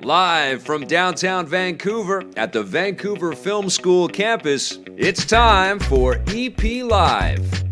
Live from downtown Vancouver at the Vancouver Film School campus, it's time for EP Live.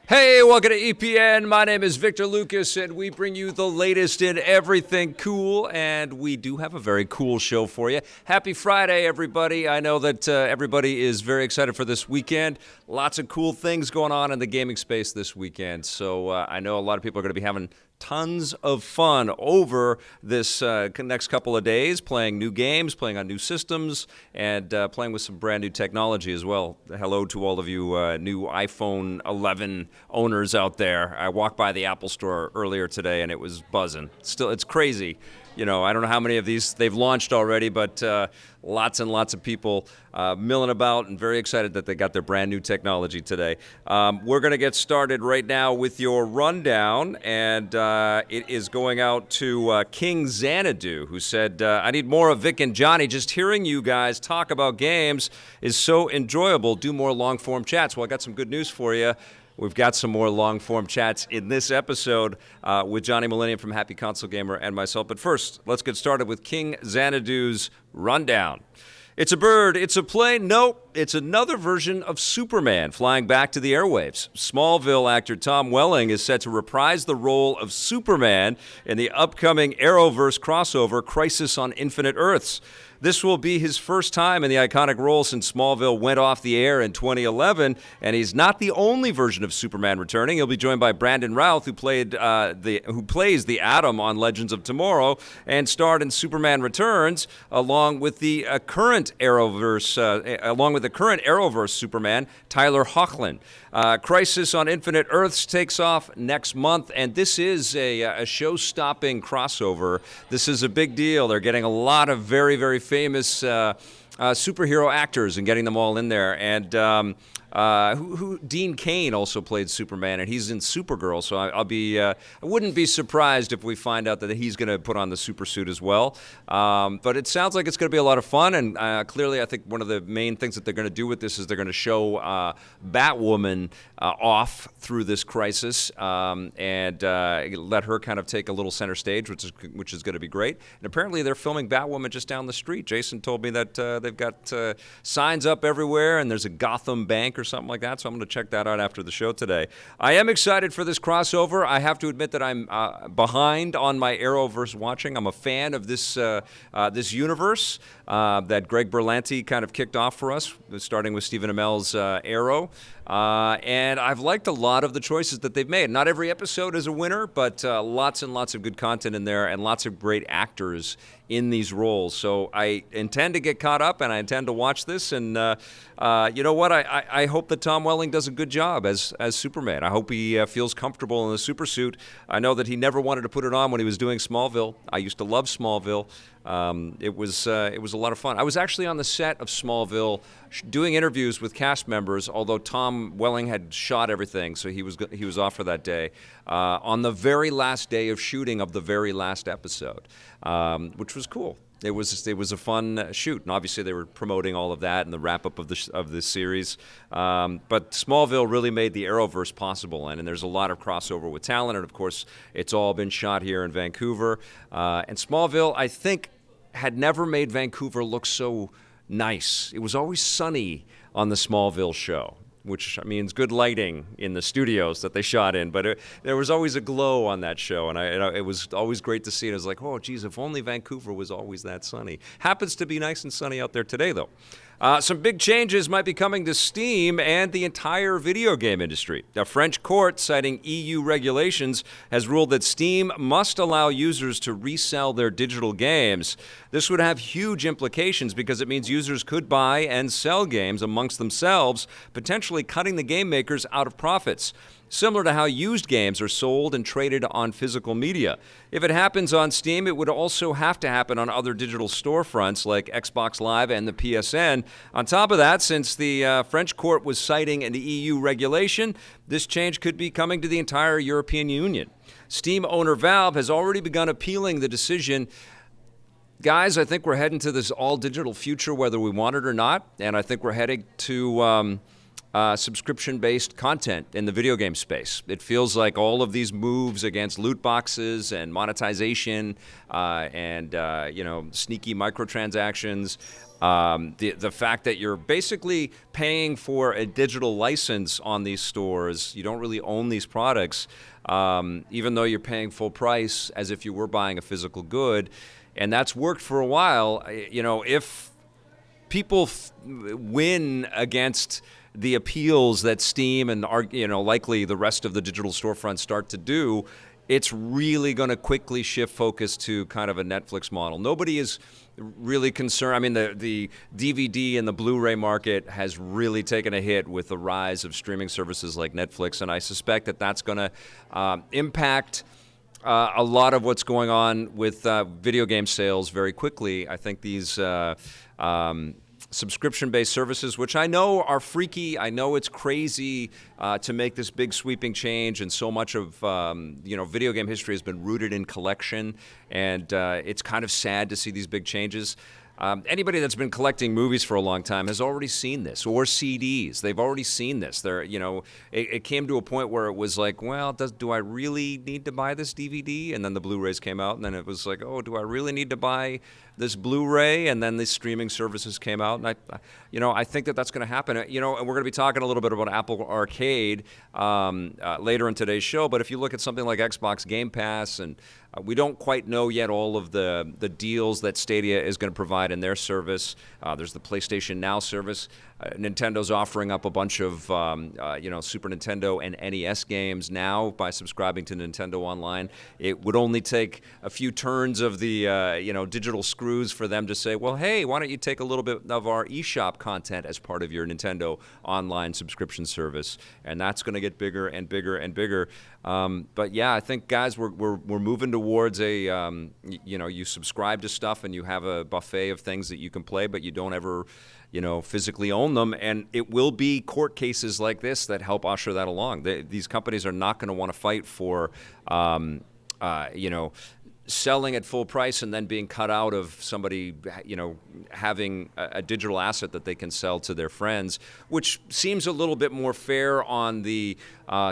Hey, welcome to EPN. My name is Victor Lucas, and we bring you the latest in everything cool, and we do have a very cool show for you. Happy Friday, everybody. I know that everybody is very excited for this weekend. Lots of cool things going on in the gaming space this weekend, so I know a lot of people are going to be having tons of fun over this next couple of days, playing new games, playing on new systems, and playing with some brand new technology as well. Hello to all of you new iPhone 11 owners out there. I walked by the Apple Store earlier today, and it was buzzing. Still, it's crazy. You know, I don't know how many of these they've launched already, but lots and lots of people milling about and very excited that they got their brand new technology today. We're going to get started right now with your rundown, and it is going out to King Xanadu, who said, I need more of Vic and Johnny. Just hearing you guys talk about games is so enjoyable. Do more long-form chats. Well, I got some good news for you. We've got some more long-form chats in this episode with Johnny Millenium from Happy Console Gamer and myself. But first, let's get started with King Xanadu's rundown. It's a bird, it's a plane, nope, it's another version of Superman flying back to the airwaves. Smallville actor Tom Welling is set to reprise the role of Superman in the upcoming Arrowverse crossover Crisis on Infinite Earths. This will be his first time in the iconic role since Smallville went off the air in 2011, and he's not the only version of Superman returning. He'll be joined by Brandon Routh, who plays the Atom on Legends of Tomorrow and starred in Superman Returns, along with the current Arrowverse Superman, Tyler Hoechlin. Crisis on Infinite Earths takes off next month, and this is a show-stopping crossover. This is a big deal. They're getting a lot of very, very famous superhero actors and getting them all in there. And Dean Cain also played Superman, and he's in Supergirl. So I wouldn't be surprised if we find out that he's going to put on the super suit as well. But it sounds like it's going to be a lot of fun, and clearly I think one of the main things that they're going to do with this is they're going to show Batwoman off through this crisis and let her kind of take a little center stage, which is going to be great. And apparently they're filming Batwoman just down the street. Jason told me that they've got signs up everywhere, and there's a Gotham bank or something like that, so I'm going to check that out after the show today. I am excited for this crossover. I have to admit that I'm behind on my Arrowverse watching. I'm a fan of this universe that Greg Berlanti kind of kicked off for us, starting with Stephen Amell's Arrow. And I've liked a lot of the choices that they've made. Not every episode is a winner, but lots and lots of good content in there and lots of great actors in these roles. So I intend to get caught up, and I intend to watch this. And you know what? I hope that Tom Welling does a good job as Superman. I hope he feels comfortable in the super suit. I know that he never wanted to put it on when he was doing Smallville. I used to love Smallville. It was a lot of fun. I was actually on the set of Smallville doing interviews with cast members, although Tom Welling had shot everything, so he was off for that day, on the very last day of shooting of the very last episode, which was cool. It was a fun shoot, and obviously they were promoting all of that and the wrap-up of this series. But Smallville really made the Arrowverse possible, and there's a lot of crossover with talent, and of course, it's all been shot here in Vancouver. And Smallville, I think, had never made Vancouver look so nice. It was always sunny on the Smallville show, which means good lighting in the studios that they shot in. But there was always a glow on that show, and it was always great to see it. I was like, oh, geez, if only Vancouver was always that sunny. Happens to be nice and sunny out there today, though. Some big changes might be coming to Steam and the entire video game industry. A French court, citing EU regulations, has ruled that Steam must allow users to resell their digital games. This would have huge implications because it means users could buy and sell games amongst themselves, potentially cutting the game makers out of profits, similar to how used games are sold and traded on physical media. If it happens on Steam, it would also have to happen on other digital storefronts like Xbox Live and the PSN. On top of that, since the French court was citing an EU regulation, this change could be coming to the entire European Union. Steam owner Valve has already begun appealing the decision. Guys, I think we're heading to this all-digital future whether we want it or not, and I think we're heading to subscription-based content in the video game space. It feels like all of these moves against loot boxes and monetization and sneaky microtransactions. The fact that you're basically paying for a digital license on these stores, you don't really own these products, even though you're paying full price as if you were buying a physical good. And that's worked for a while. If people win against the appeals that Steam and likely the rest of the digital storefronts start to do, it's really going to quickly shift focus to kind of a Netflix model. Nobody is really concerned. I mean, the DVD and the Blu-ray market has really taken a hit with the rise of streaming services like Netflix, and I suspect that that's going to impact a lot of what's going on with video game sales very quickly. I think these subscription-based services, which I know are freaky. I know it's crazy to make this big sweeping change, and so much of video game history has been rooted in collection, and it's kind of sad to see these big changes. Anybody that's been collecting movies for a long time has already seen this, or CDs. They've already seen this. It came to a point where it was like, well, do I really need to buy this DVD? And then the Blu-rays came out, and then it was like, oh, do I really need to buy this Blu-ray? And then the streaming services came out, and I think that that's going to happen. And we're going to be talking a little bit about Apple Arcade later in today's show. But if you look at something like Xbox Game Pass, and we don't quite know yet all of the deals that Stadia is going to provide in their service. There's the PlayStation Now service. Nintendo's offering up a bunch of Super Nintendo and NES games now by subscribing to Nintendo Online. It would only take a few turns of the digital screws for them to say, well, hey, why don't you take a little bit of our eShop content as part of your Nintendo Online subscription service? And that's going to get bigger and bigger and bigger. But yeah, I think, guys, we're moving towards you subscribe to stuff and you have a buffet of things that you can play, but you don't ever physically own them. And it will be court cases like this that help usher that along. These companies are not going to want to fight for, selling at full price and then being cut out of somebody, having a digital asset that they can sell to their friends, which seems a little bit more fair on the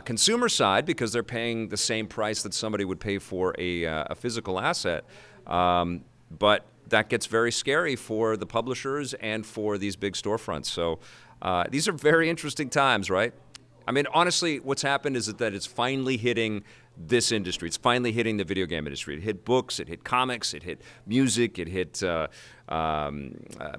consumer side because they're paying the same price that somebody would pay for a physical asset. But that gets very scary for the publishers and for these big storefronts. So these are very interesting times, right? I mean, honestly, what's happened is that it's finally hitting this industry. It's finally hitting the video game industry. It hit books, it hit comics, it hit music, it hit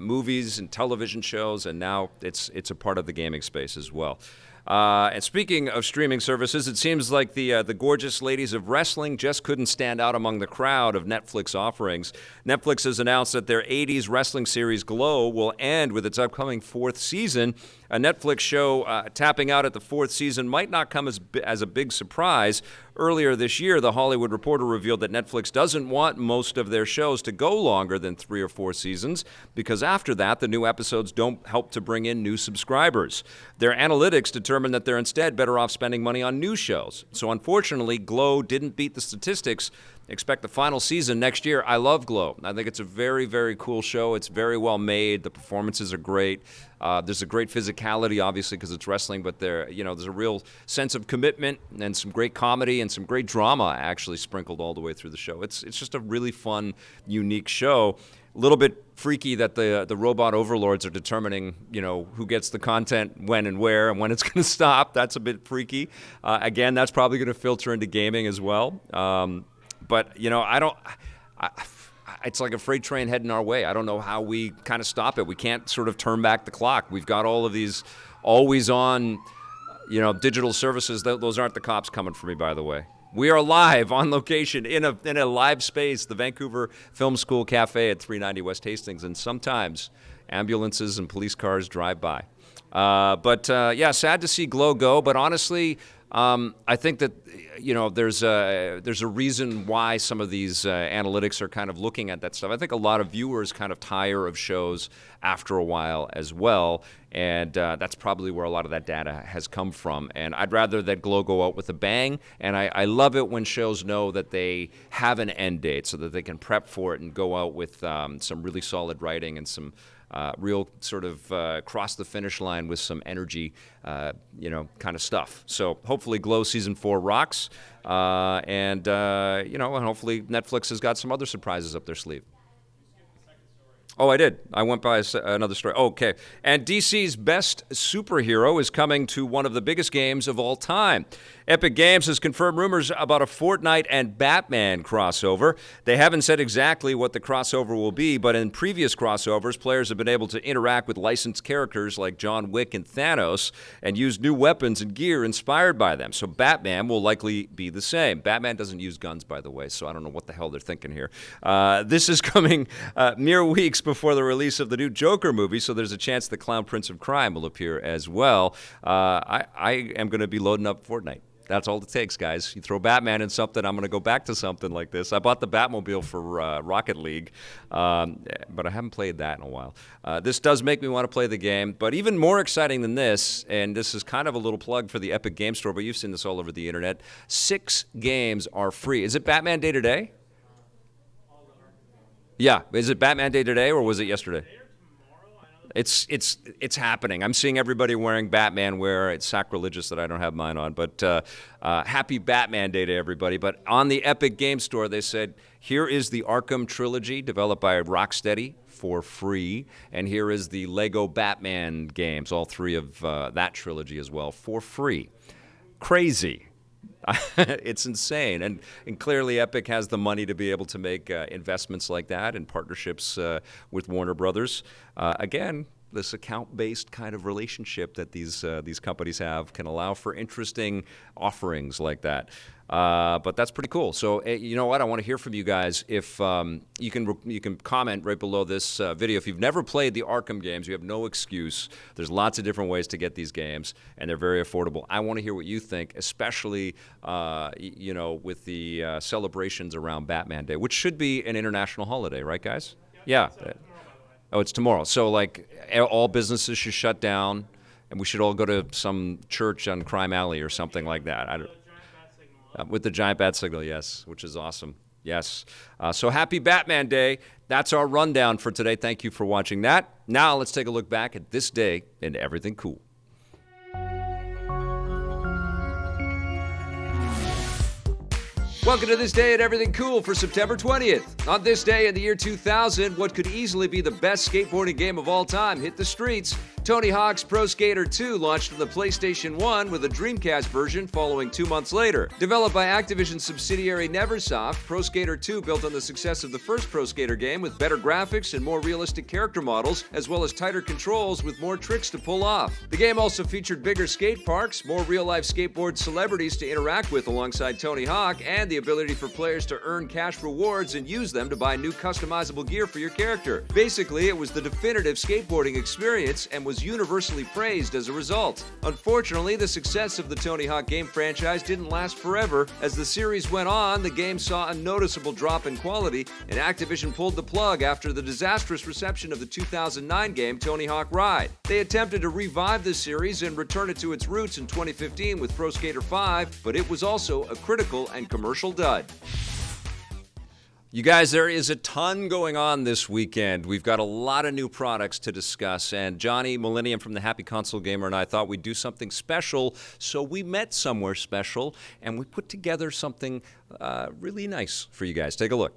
movies and television shows, and now it's a part of the gaming space as well. And speaking of streaming services, it seems like the gorgeous ladies of wrestling just couldn't stand out among the crowd of Netflix offerings. Netflix has announced that their 80s wrestling series Glow will end with its upcoming fourth season. A Netflix show tapping out at the fourth season might not come as a big surprise. Earlier this year, The Hollywood Reporter revealed that Netflix doesn't want most of their shows to go longer than 3 or 4 seasons because after that, the new episodes don't help to bring in new subscribers. Their analytics determined that they're instead better off spending money on new shows. So unfortunately, Glow didn't beat the statistics. Expect the final season next year. I love Glow. I think it's a very, very cool show. It's very well made. The performances are great. There's a great physicality, obviously, because it's wrestling, but there's a real sense of commitment and some great comedy and some great drama actually sprinkled all the way through the show. It's just a really fun, unique show. A little bit freaky that the robot overlords are determining, who gets the content when and where and when it's going to stop. That's a bit freaky. Again, that's probably going to filter into gaming as well. But it's like a freight train heading our way. I don't know how we kind of stop it. We can't sort of turn back the clock. We've got all of these always on, digital services. Those aren't the cops coming for me, by the way. We are live on location in a live space, the Vancouver Film School Cafe at 390 West Hastings, and sometimes ambulances and police cars drive by. But sad to see Glow go. But honestly, I think that there's a reason why some of these analytics are kind of looking at that stuff. I think a lot of viewers kind of tire of shows after a while as well, and that's probably where a lot of that data has come from. And I'd rather that Glow go out with a bang, and I love it when shows know that they have an end date so that they can prep for it and go out with some really solid writing and some real sort of cross the finish line with some energy, kind of stuff. So hopefully Glow Season 4 rocks, and hopefully Netflix has got some other surprises up their sleeve. Oh, I did. I went by another story. Okay. And DC's best superhero is coming to one of the biggest games of all time. Epic Games has confirmed rumors about a Fortnite and Batman crossover. They haven't said exactly what the crossover will be, but in previous crossovers, players have been able to interact with licensed characters like John Wick and Thanos and use new weapons and gear inspired by them. So Batman will likely be the same. Batman doesn't use guns, by the way, so I don't know what the hell they're thinking here. This is coming mere weeks before the release of the new Joker movie, so there's a chance the Clown Prince of Crime will appear as well. I am going to be loading up Fortnite. That's all it takes, guys. You throw Batman in something, I'm going to go back to something like this. I bought the Batmobile for Rocket League, but I haven't played that in a while. This does make me want to play the game, but even more exciting than this, and this is kind of a little plug for the Epic Game Store, but you've seen this all over the internet, 6 games are free. Is it Batman Day today? Yeah. Is it Batman Day today, or was it yesterday? It's happening. I'm seeing everybody wearing Batman wear. It's sacrilegious that I don't have mine on. But happy Batman Day to everybody. But on the Epic Game Store, they said, here is the Arkham trilogy developed by Rocksteady for free. And here is the Lego Batman games, all 3 of that trilogy as well, for free. Crazy. It's insane. And clearly Epic has the money to be able to make investments like that and partnerships with Warner Brothers. Again, this account-based kind of relationship that these companies have can allow for interesting offerings like that. But that's pretty cool. So you know what? I want to hear from you guys. If you can comment right below this video. If you've never played the Arkham games, you have no excuse. There's lots of different ways to get these games, and they're very affordable. I want to hear what you think, especially with the celebrations around Batman Day, which should be an international holiday, right, guys? Yeah. Oh, it's tomorrow. So like all businesses should shut down, and we should all go to some church on Crime Alley or something like that. With the giant bat signal, yes, which is awesome. Yes. So happy Batman Day. That's our rundown for today. Thank you for watching that. Now let's take a look back at this day in everything cool. Welcome to This Day at Everything Cool for September 20th. On this day in the year 2000, what could easily be the best skateboarding game of all time hit the streets. Tony Hawk's Pro Skater 2 launched on the PlayStation 1 with a Dreamcast version following 2 months later. Developed by Activision subsidiary Neversoft, Pro Skater 2 built on the success of the first Pro Skater game with better graphics and more realistic character models, as well as tighter controls with more tricks to pull off. The game also featured bigger skate parks, more real-life skateboard celebrities to interact with alongside Tony Hawk, and the ability for players to earn cash rewards and use them to buy new customizable gear for your character. Basically, it was the definitive skateboarding experience and was universally praised as a result. Unfortunately, the success of the Tony Hawk game franchise didn't last forever. As the series went on, the game saw a noticeable drop in quality, and Activision pulled the plug after the disastrous reception of the 2009 game Tony Hawk Ride. They attempted to revive the series and return it to its roots in 2015 with Pro Skater 5, but it was also a critical and commercial dud. You guys, there is a ton going on this weekend. We've got a lot of new products to discuss, and Johnny Millenium from the Happy Console Gamer and I thought we'd do something special, so we met somewhere special, and we put together something really nice for you guys. Take a look.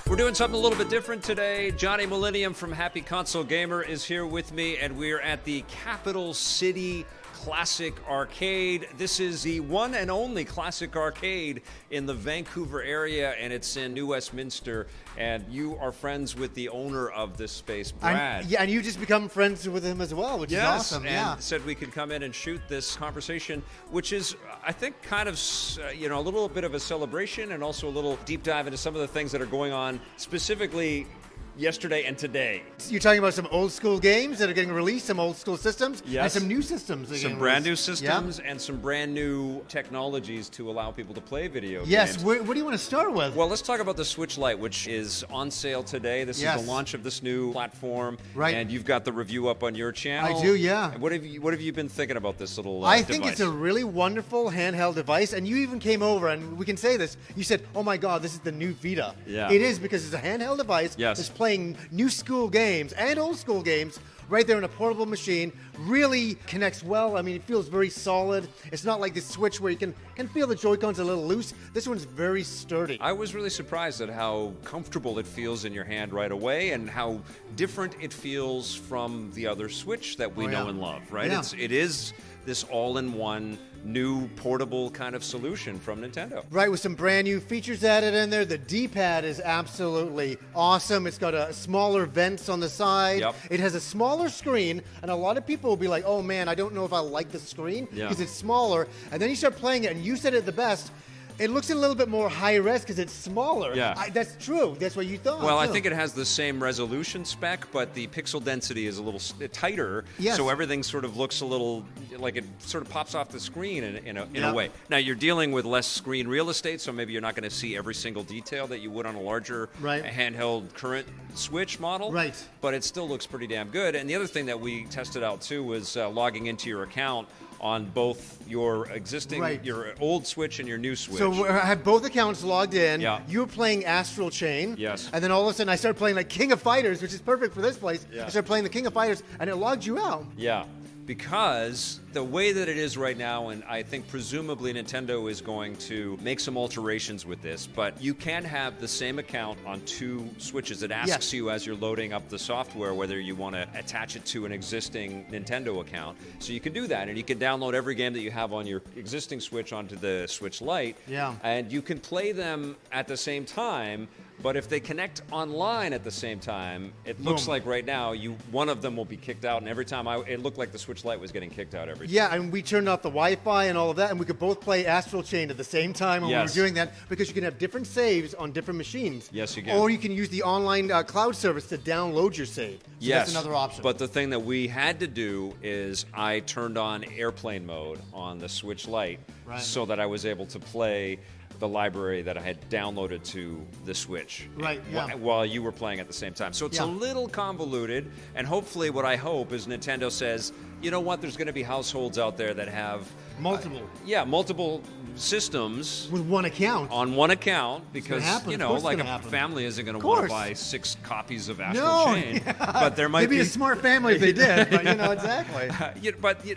We're doing something a little bit different today. Johnny Millenium from Happy Console Gamer is here with me, and we're at the Capital City Classic Arcade. This is the one and only classic arcade in the Vancouver area, and it's in New Westminster. And you are friends with the owner of this space, Brad. And you just become friends with him as well, which is awesome. And said we could come in and shoot this conversation, which is, I think, kind of, a little bit of a celebration and also a little deep dive into some of the things that are going on specifically yesterday and today. You're talking about some old school games that are getting released, some old school systems, Yes. and some new systems. That are Some getting brand new released. systems and some brand new technologies to allow people to play video Yes. games. What do you want to start with? Well, let's talk about the Switch Lite, which is on sale today. This Yes. is the launch of this new platform, Right. and you've got the review up on your channel. I do, yeah. What have you been thinking about this little I think device? it's a really wonderful handheld device, and you even came over, and we can say this. You said, "Oh my God, this is the new Vita." Yeah. It is, because it's a handheld device. Yes. It's playing new school games and old school games right there in a portable machine. Really connects well. I mean, it feels very solid. It's not like the Switch where you can feel the Joy-Cons a little loose. This one's very sturdy. I was really surprised at how comfortable it feels in your hand right away, and how different it feels from the other Switch that we Oh, yeah. know and love. Right? Yeah. It is this all-in-one new portable kind of solution from Nintendo. Right, with some brand new features added in there. The D-pad is absolutely awesome. It's got a smaller vents on the side. Yep. It has a smaller screen, and a lot of people will be like, "Oh man, I don't know if I like the screen Yeah. because it's smaller." And then you start playing it, and you said it the best. It looks a little bit more high res because it's smaller. Yeah. That's true. That's what you thought. Well, I too. think it has the same resolution spec, but the pixel density is a little tighter, Yes. so everything sort of looks a little like it sort of pops off the screen in a Yeah. way. Now, you're dealing with less screen real estate, so maybe you're not going to see every single detail that you would on a larger Right. handheld current Switch model. Right. But it still looks pretty damn good. And the other thing that we tested out, too, was logging into your account on both your existing, Right. your old Switch and your new Switch. So I had both accounts logged in. Yeah. You were playing Astral Chain. Yes. And then all of a sudden I started playing like King of Fighters, which is perfect for this place. Yeah. I started playing the King of Fighters, and it logged you out. Yeah, because the way that it is right now, and I think presumably Nintendo is going to make some alterations with this, but you can have the same account on two Switches. It asks Yes. you as you're loading up the software whether you want to attach it to an existing Nintendo account. So you can do that, and you can download every game that you have on your existing Switch onto the Switch Lite. Yeah. And you can play them at the same time. But if they connect online at the same time, it looks Boom. like right now one of them will be kicked out, and every time it looked like the Switch Lite was getting kicked out every time. Yeah, and we turned off the Wi-Fi and all of that, and we could both play Astral Chain at the same time when Yes. we were doing that, because you can have different saves on different machines. Yes, you can. Or you can use the online cloud service to download your save. So Yes, that's another option. But the thing that we had to do is I turned on airplane mode on the Switch Lite, Right. so that I was able to play the library that I had downloaded to the Switch, Right, yeah. while you were playing at the same time. So it's Yeah. a little convoluted, and hopefully what I hope is Nintendo says, you know what, there's going to be households out there that have multiple. multiple systems With one account. on one account, because happen. you Of know, course it's like gonna a happen. family isn't going Of to want to course. buy 6 copies of Astral No, Chain, but there might They'd be be a smart family if they did, but you know, exactly.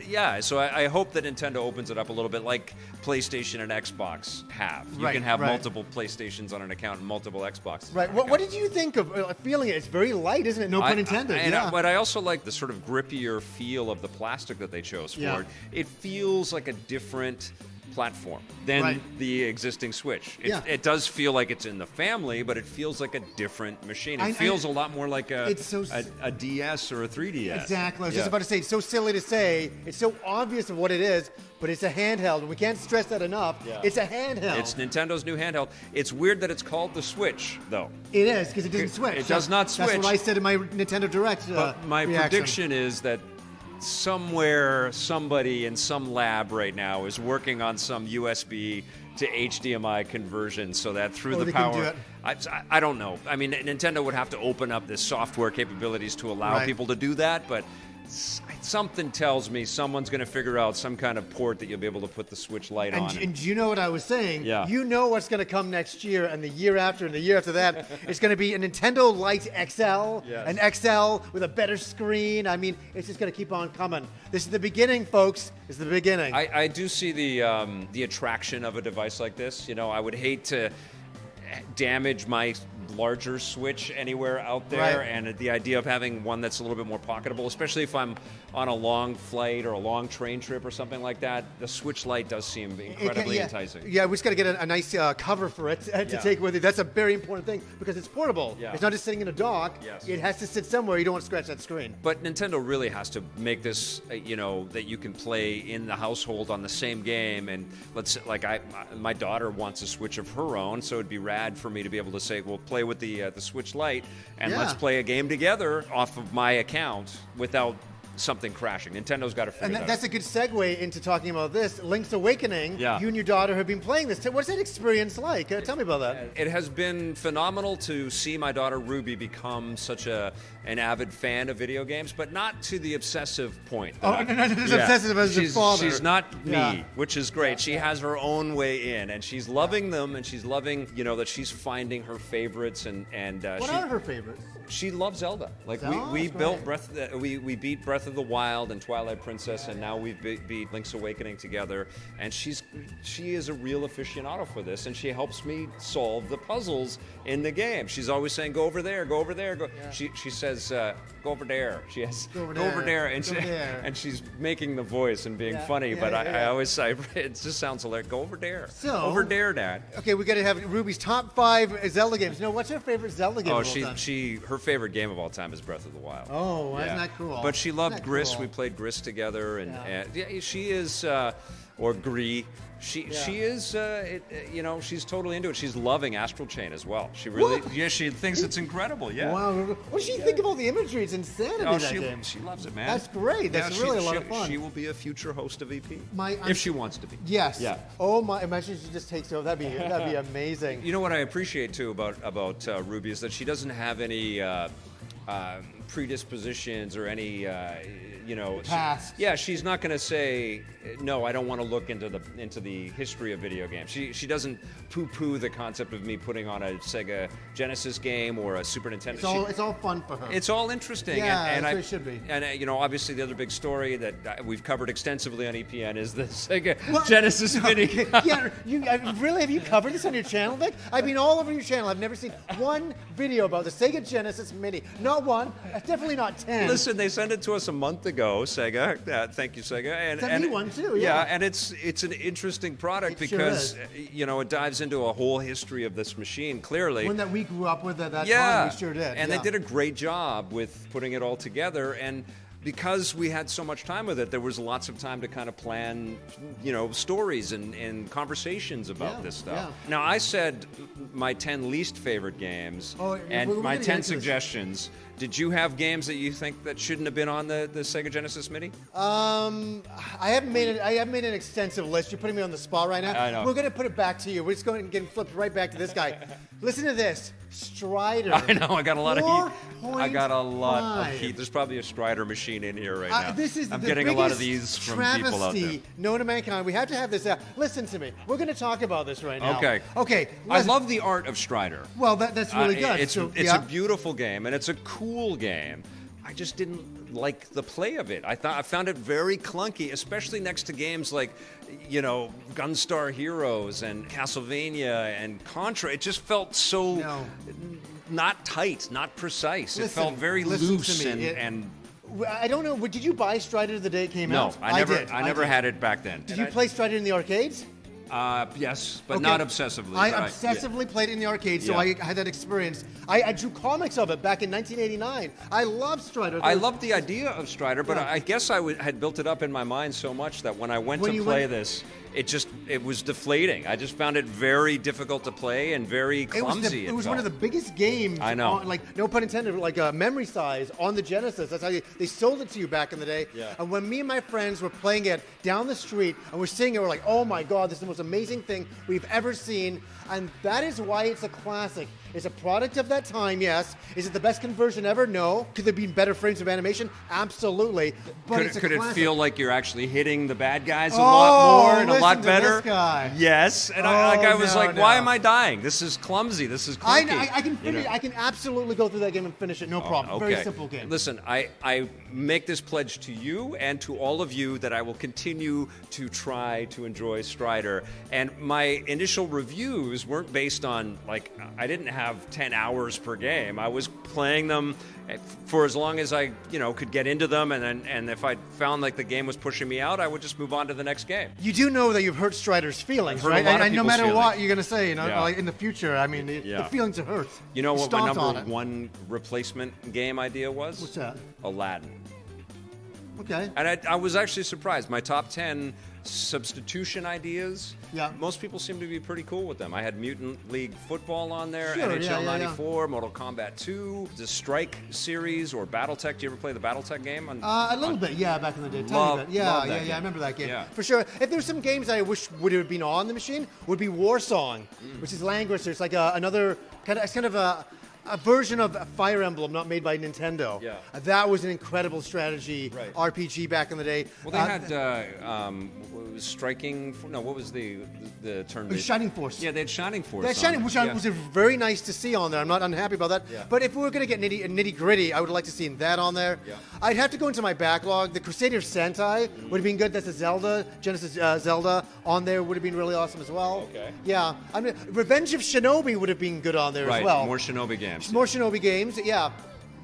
yeah, so I hope that Nintendo opens it up a little bit, like PlayStation and Xbox have. You Right, can have right. multiple PlayStations on an account and multiple Xboxes. Right. What did you think of feeling it? It's very light, isn't it? No pun intended. But I also like the sort of grippier feel of the plastic that they chose for Yeah. it. It feels like a different platform than Right. the existing Switch. Yeah. It does feel like it's in the family, but it feels like a different machine. It I- feels a lot more like It's so a DS or a 3DS. Exactly. I was Yeah. just about to say, it's so silly to say, it's so obvious of what it is, but it's a handheld, and we can't stress that enough. Yeah. It's a handheld. It's Nintendo's new handheld. It's weird that it's called the Switch, though. It is, because it doesn't switch. It does not That's switch. what I said in my Nintendo Direct But my reaction. prediction is that somewhere, somebody in some lab right now is working on some USB to HDMI conversion, so that through the they can do power. it. I don't know. I mean, Nintendo would have to open up this software capabilities to allow Right. people to do that, but something tells me someone's going to figure out some kind of port that you'll be able to put the Switch Lite on. And do you know what I was saying? Yeah. You know what's going to come next year, and the year after, and the year after that. It's going to be a Nintendo Lite XL, Yes. an XL with a better screen. I mean, it's just going to keep on coming. This is the beginning, folks. It's the beginning. I do see the attraction of a device like this. You know, I would hate to damage my larger Switch anywhere out there, Right. and the idea of having one that's a little bit more pocketable, especially if I'm on a long flight or a long train trip or something like that, the Switch Lite does seem incredibly enticing. Yeah, we just got to get a nice cover for it to Yeah. take with you. That's a very important thing because it's portable. Yeah. It's not just sitting in a dock. Yes. It has to sit somewhere. You don't want to scratch that screen. But Nintendo really has to make this, that you can play in the household on the same game. And my daughter wants a Switch of her own, so it'd be rad for me to be able to say, well, play play with the Switch Lite, and Yeah. let's play a game together off of my account without something crashing. Nintendo's got to figure And that out. that's a good segue into talking about this. Link's Awakening. Yeah. You and your daughter have been playing this. What's that experience like? Tell me about that. It has been phenomenal to see my daughter Ruby become such an avid fan of video games, but not to the obsessive point. Oh, no, as obsessive as your father. She's not me, Yeah. which is great. She has her own way in, and she's loving them, and she's loving, that she's finding her favorites, and What are her favorites? she loves Zelda. Like we That's built great. we beat Breath of the Wild and Twilight Princess, and now we've beat Link's Awakening together. And she is a real aficionado for this, and she helps me solve the puzzles in the game. She's always saying, "Go over there, go over there." Go. Yeah. She says, "Go over there." She has Go over there, and Go over there. and she's making the voice and being funny. But I always say it just sounds hilarious. Go over there. So- over there, Dad. Okay, we got to have Ruby's top 5 Zelda games. No, what's her favorite Zelda game? Oh, of all time? her favorite game of all time is Breath of the Wild. Oh, isn't that cool? But she loved Isn't that Gris. cool? We played Gris together, and Yeah. she is, or Gree. She is, she's totally into it. She's loving Astral Chain as well. She really, What? she thinks it's incredible. Yeah. Wow. What does she think of all the imagery? It's insanity, Oh, that game. she loves it, man. That's great. That's really a lot of fun. She will be a future host of EP I'm- if she wants to be. Yes. Yeah. Oh my! Imagine she just takes over. That'd be amazing. You know what I appreciate too about Ruby is that she doesn't have any predispositions or any Past. she's not going to say no. I don't want to look into the history of video games. She doesn't poo-poo the concept of me putting on a Sega Genesis game or a Super Nintendo. It's all fun for her. It's all interesting. Yeah, and that's what it should be. And obviously the other big story that we've covered extensively on EPN is the Sega What? Genesis Mini. Yeah, really? Have you covered this on your channel, Vic? I've been all over your channel. I've never seen one video about the Sega Genesis Mini. Not one. Definitely not 10. Listen, they sent it to us a month ago, Sega. Thank you, Sega. And Sent me one too, yeah. and it's an interesting product It sure because is. it dives into a whole history of this machine. Clearly, One that we grew up with at that yeah, time. We sure did. And yeah. they did a great job with putting it all together. And because we had so much time with it, there was lots of time to kind of plan, stories and conversations about Yeah, this stuff. yeah. Now, I said my 10 least favorite games and we're my gonna get 10 into this. suggestions. Did you have games that you think that shouldn't have been on the Sega Genesis Mini? I haven't made an extensive list. You're putting me on the spot right now. I know. We're gonna put it back to you. We're just going to get flipped right back to this guy. Listen to this, Strider. I know, I got a lot of heat. I got a lot of 4.5. heat. There's probably a Strider machine in here right now. This is I'm the getting a lot of biggest these from people out there. travesty known to mankind. We have to have this. Listen to me. We're going to talk about this right now. Okay. Okay. I love the art of Strider. Well, that's really good. It's So, it's yeah. a beautiful game and it's a cool game. I just didn't like the play of it. I found it very clunky, especially next to games like, Gunstar Heroes and Castlevania and Contra. It just felt so No. not tight, not precise. It Listen, felt very listen to loose me. and I don't know. Did you buy Strider the day it came no, out? I did. never did. had it back then. Did you play Strider in the arcades? Yes, but Okay. not obsessively. I but obsessively played it in the arcade, so Yeah. I had that experience. I drew comics of it back in 1989. I love Strider. I loved the idea of Strider, but Yeah. I guess I had built it up in my mind so much that when I went When to you play went- this, it was deflating. I just found it very difficult to play and very clumsy. It was one of the biggest games. I know. Like, no pun intended, like memory size on the Genesis. That's how they sold it to you back in the day. Yeah. And when me and my friends were playing it down the street and we're seeing it, we're like, oh my God, this is the most amazing thing we've ever seen. And that is why it's a classic. It's a product of that time, yes. Is it the best conversion ever? No. Could there be better frames of animation? Absolutely. But it's a Could it classic. feel like you're actually hitting the bad guys a Oh, lot more and a listen lot to better? this guy. Yes, and Oh, I was no, like, why no. am I dying? This is clumsy. This is I clunky. can finish. I can absolutely go through that game and finish it. No problem. Okay. Very simple game. Listen, I make this pledge to you and to all of you that I will continue to try to enjoy Strider. And my initial reviews weren't based on, like, I didn't have 10 hours per game. I was playing them for as long as I, could get into them. And if I found like the game was pushing me out, I would just move on to the next game. You do know that you've hurt Strider's feelings, I've hurt a right? lot of And no people's matter what feelings. you're going to say, Yeah. like in the future, I mean, the Yeah. feelings are hurt. You know what my Stomped on number it. one replacement game idea was? What's that? Aladdin. Okay. And I was actually surprised. My top 10 substitution ideas. Yeah. Most people seem to be pretty cool with them. I had Mutant League Football on there, Sure, NHL yeah. 94, Mortal Kombat 2, the Strike series, or BattleTech. Do you ever play the BattleTech game? A little bit, yeah, back in the day. Love- Tiny bit. Yeah, love that I game. remember that game. Yeah. For sure. If there's some games I wish would have been on the machine, would be Warsong, which is Langrisser. It's like another kind of a version of Fire Emblem, not made by Nintendo. Yeah. That was an incredible strategy Right. RPG back in the day. Well, they had what was Striking. No, what was the turn-based? Shining Force. Yeah, they had Shining Force. That on Shining, it. which Yeah. was very nice to see on there. I'm not unhappy about that. Yeah. But if we were going to get nitty gritty, I would like to see that on there. Yeah. I'd have to go into my backlog. The Crusader Sentai would have been good. That's a Zelda, Genesis Zelda on there would have been really awesome as well. Okay. Yeah. I mean, Revenge of Shinobi would have been good on there Right, as well. more Shinobi games. More Shinobi games. Yeah.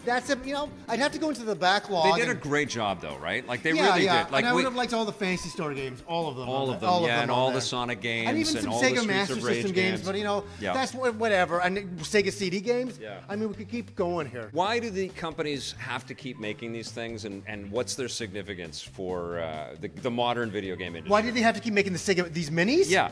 That's I'd have to go into the backlog. They did a and- great job, though, right? Like they yeah, really yeah. did. Like and I would have liked all the Fantasy Star games, all of them. all on of there. them, yeah, and on all there. the Sonic games, And even some all the Sega Streets Master of Rage System games, but Yeah. that's whatever. And Sega CD games. Yeah. I mean, we could keep going here. Why do the companies have to keep making these things, and what's their significance for the modern video game industry? Why did they have to keep making these minis? Yeah.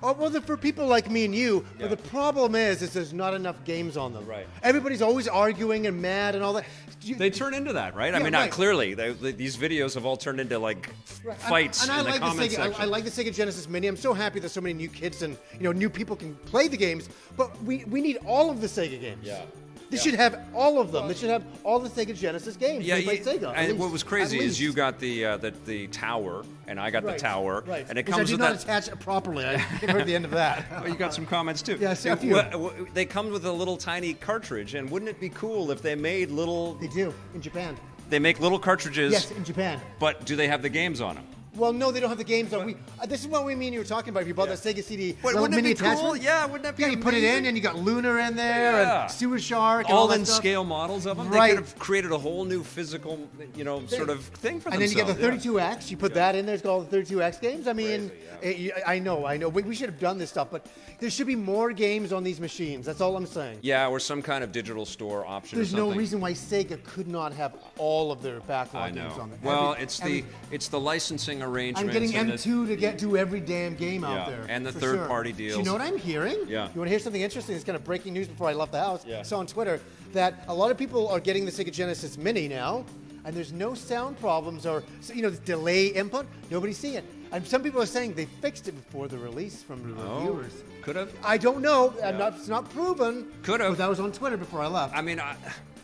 Oh, well, for people like me and you, Yeah. but the problem is there's not enough games on them. Right. Everybody's always arguing and mad and all that. They turn into that, right? I Yeah, mean, right. Clearly, these videos have all turned into like Right. fights and I in the like comment Sega, section. I like the Sega Genesis Mini. I'm so happy that so many new kids and new people can play the games. But we need all of the Sega games. Yeah. They should have all of them. They should have all the Sega Genesis games made by Sega. at and least. what was crazy At is you least. got the tower, and I got Right, the tower, right. and it Which comes I did with not that. attach it properly. I never heard the end of that. Oh, you got some comments too. Yes, a few. They come with a little tiny cartridge, and wouldn't it be cool if they made little? They do in Japan. They make little cartridges. Yes, in Japan. But do they have the games on them? Well, no, they don't have the games. This is what we mean. You were talking about. If you bought Yeah. that Sega CD, But little wouldn't it mini be cool? attachment. Yeah, wouldn't that be Yeah, you put it in, amazing? and you got Lunar in there, Yeah. and Sewer Shark, and All that in stuff. scale models of them. Right. They could have created a whole new physical, sort of thing for And then you get the themselves. 32X. You put that in there. It's got all the 32X games. I mean, Crazy, I know. We should have done this stuff, but there should be more games on these machines. That's all I'm saying. Yeah, or some kind of digital store option. There's or no something. reason why Sega could not have all of their backlog I games know. on there. Well, Every- it's the licensing arrangements. I'm getting and M2 to get to every damn game Yeah, out there. and the for third-party sure. deals. Do you know what I'm hearing? Yeah. You want to hear something interesting? It's kind of breaking news before I left the house. Yeah. I saw on Twitter that a lot of people are getting the Sega Genesis Mini now, and there's no sound problems or delay input. Nobody's seeing it. And some people are saying they fixed it before the release from the reviewers. Could have. I don't know. Yeah. It's not proven. Could have. But that was on Twitter before I left. I mean,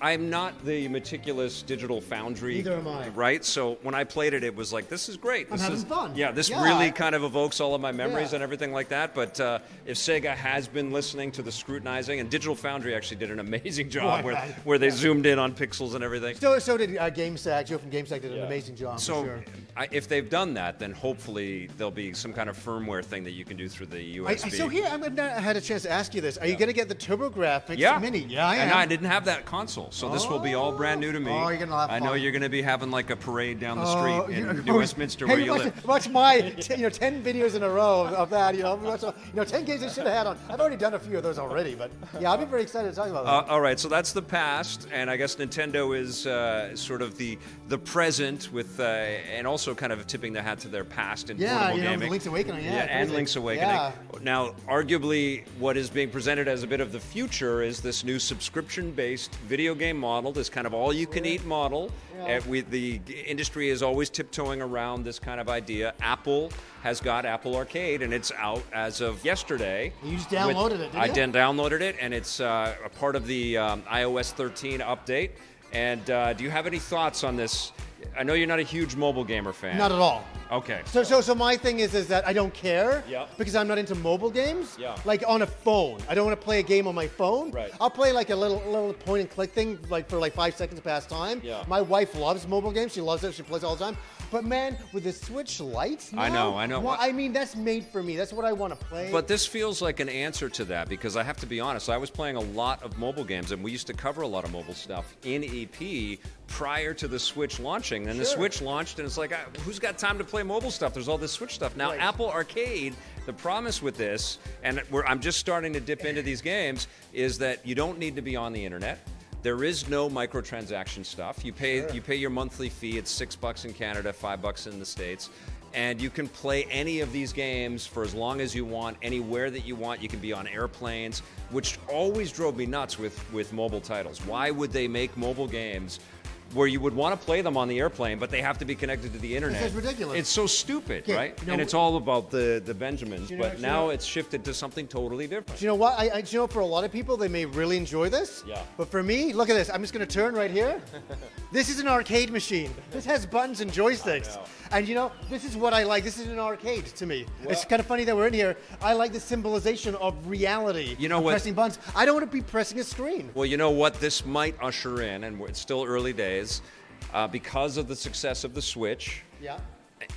I'm not the meticulous digital foundry. Neither am I. Right? So when I played it, it was like, this is great. I'm This having is fun. Yeah, this Yeah. really kind of evokes all of my memories Yeah. and everything like that. But if Sega has been listening to the scrutinizing, and Digital Foundry actually did an amazing job Right. where they zoomed in on pixels and everything. So did GameSack. Joe from GameSack did an amazing job. So for sure. if they've done that, then hopefully there'll be some kind of firmware thing that you can do through the USB. So here, I had a chance to ask you this. Are you going to get the TurboGrafx Yeah. Mini? Yeah, I am. And I didn't have that console, so this will be all brand new to me. Oh, you're gonna have I know fun. you're going to be having like a parade down the Oh, street in you're- New Westminster where you live. Watch my 10 videos in a row of that. Watch, 10 games I should have had on. I've already done a few of those already, but yeah, I'll be very excited to talk about that. All right, so that's the past, and I guess Nintendo is sort of the present with, and also kind of tipping the hat to their past in Yeah, portable gaming. the Link's Awakening. Yeah, and crazy. Link's Awakening. Yeah. Now, arguably, what is being presented as a bit of the future is this new subscription-based video game model, this kind of all-you-can-eat model. Yeah. The industry is always tiptoeing around this kind of idea. Apple has got Apple Arcade, and it's out as of yesterday. You just downloaded it, didn't I you? downloaded it, and it's a part of the iOS 13 update. And do you have any thoughts on this? I know you're not a huge mobile gamer fan. Not at all. Okay. So my thing is that I don't care Yeah. because I'm not into mobile games. Yeah. Like on a phone, I don't want to play a game on my phone. Right. I'll play like a little point and click thing, like for like 5 seconds to pass time. Yeah. My wife loves mobile games. She loves it. She plays all the time. But man, with the Switch Lite, I know. Well, I mean, that's made for me. That's what I want to play. But this feels like an answer to that because I have to be honest, I was playing a lot of mobile games and we used to cover a lot of mobile stuff in EP prior to the Switch launching. And the Sure. Switch launched and it's like, who's got time to play mobile stuff? There's all this Switch stuff. Now, Right. Apple Arcade, the promise with this, and I'm just starting to dip into these games, is that you don't need to be on the internet. There is no microtransaction stuff. You pay your monthly fee. It's $6 in Canada, $5 in the States. and you can play any of these games for as long as you want, anywhere that you want. You can be on airplanes, which always drove me nuts with mobile titles. Why would they make mobile games where you would want to play them on the airplane, but they have to be connected to the internet? This is ridiculous. It's so stupid, Okay, right? you know, and it's all about the Benjamins, you know- but you now know- it's shifted to something totally different. Do you know what? You know, for a lot of people, they may really enjoy this. Yeah. But for me, look at this. I'm just going to turn right here. This is an arcade machine. This has buttons and joysticks. And you know, this is what I like. This is an arcade to me. It's kind of funny that we're in here. I like the symbolization of reality. You know of what? Pressing buttons. I don't want to be pressing a screen. Well, you know what this might usher in, and it's still early days, because of the success of the Switch. Yeah.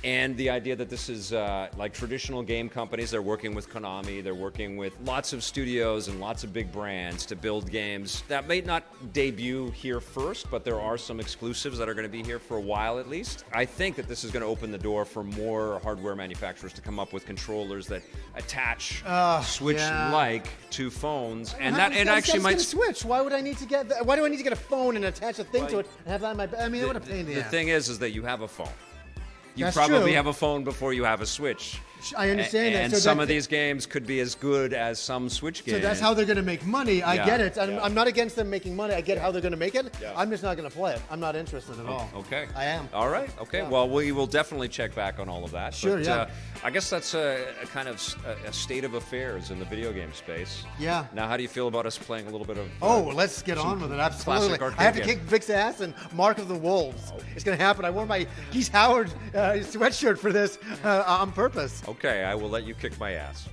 And the idea that this is like traditional game companies, they're working with Konami, they're working with lots of studios and lots of big brands to build games that may not debut here first, but there are some exclusives that are going to be here for a while at least. I think that this is going to open the door for more hardware manufacturers to come up with controllers that attach Switch-like to phones, and that it actually might. Switch. Why would I need to get? Why do I need to get a phone and attach a thing to it and have that in my? I mean, what a pain in the The ass. thing is that you have a phone. You That's probably true. have a phone before you have a Switch. I understand that. And So some that- of these games could be as good as some Switch games. So that's how they're going to make money. I Yeah, get it. yeah. I'm not against them making money. I get how they're going to make it. Yeah. I'm just not going to play it. I'm not interested at all. Okay. I am. All right. Okay. Yeah. Well, we will definitely check back on all of that. Sure, But, yeah. I guess that's a kind of a state of affairs in the video game space. Yeah. Now, how do you feel about us playing a little bit of? Oh, well, let's get on with it. Absolutely. classic I have to arcade kick Vic's ass and Mark of the Wolves. It's going to happen. I wore my Geese Howard sweatshirt for this on purpose. Okay, I will let you kick my ass.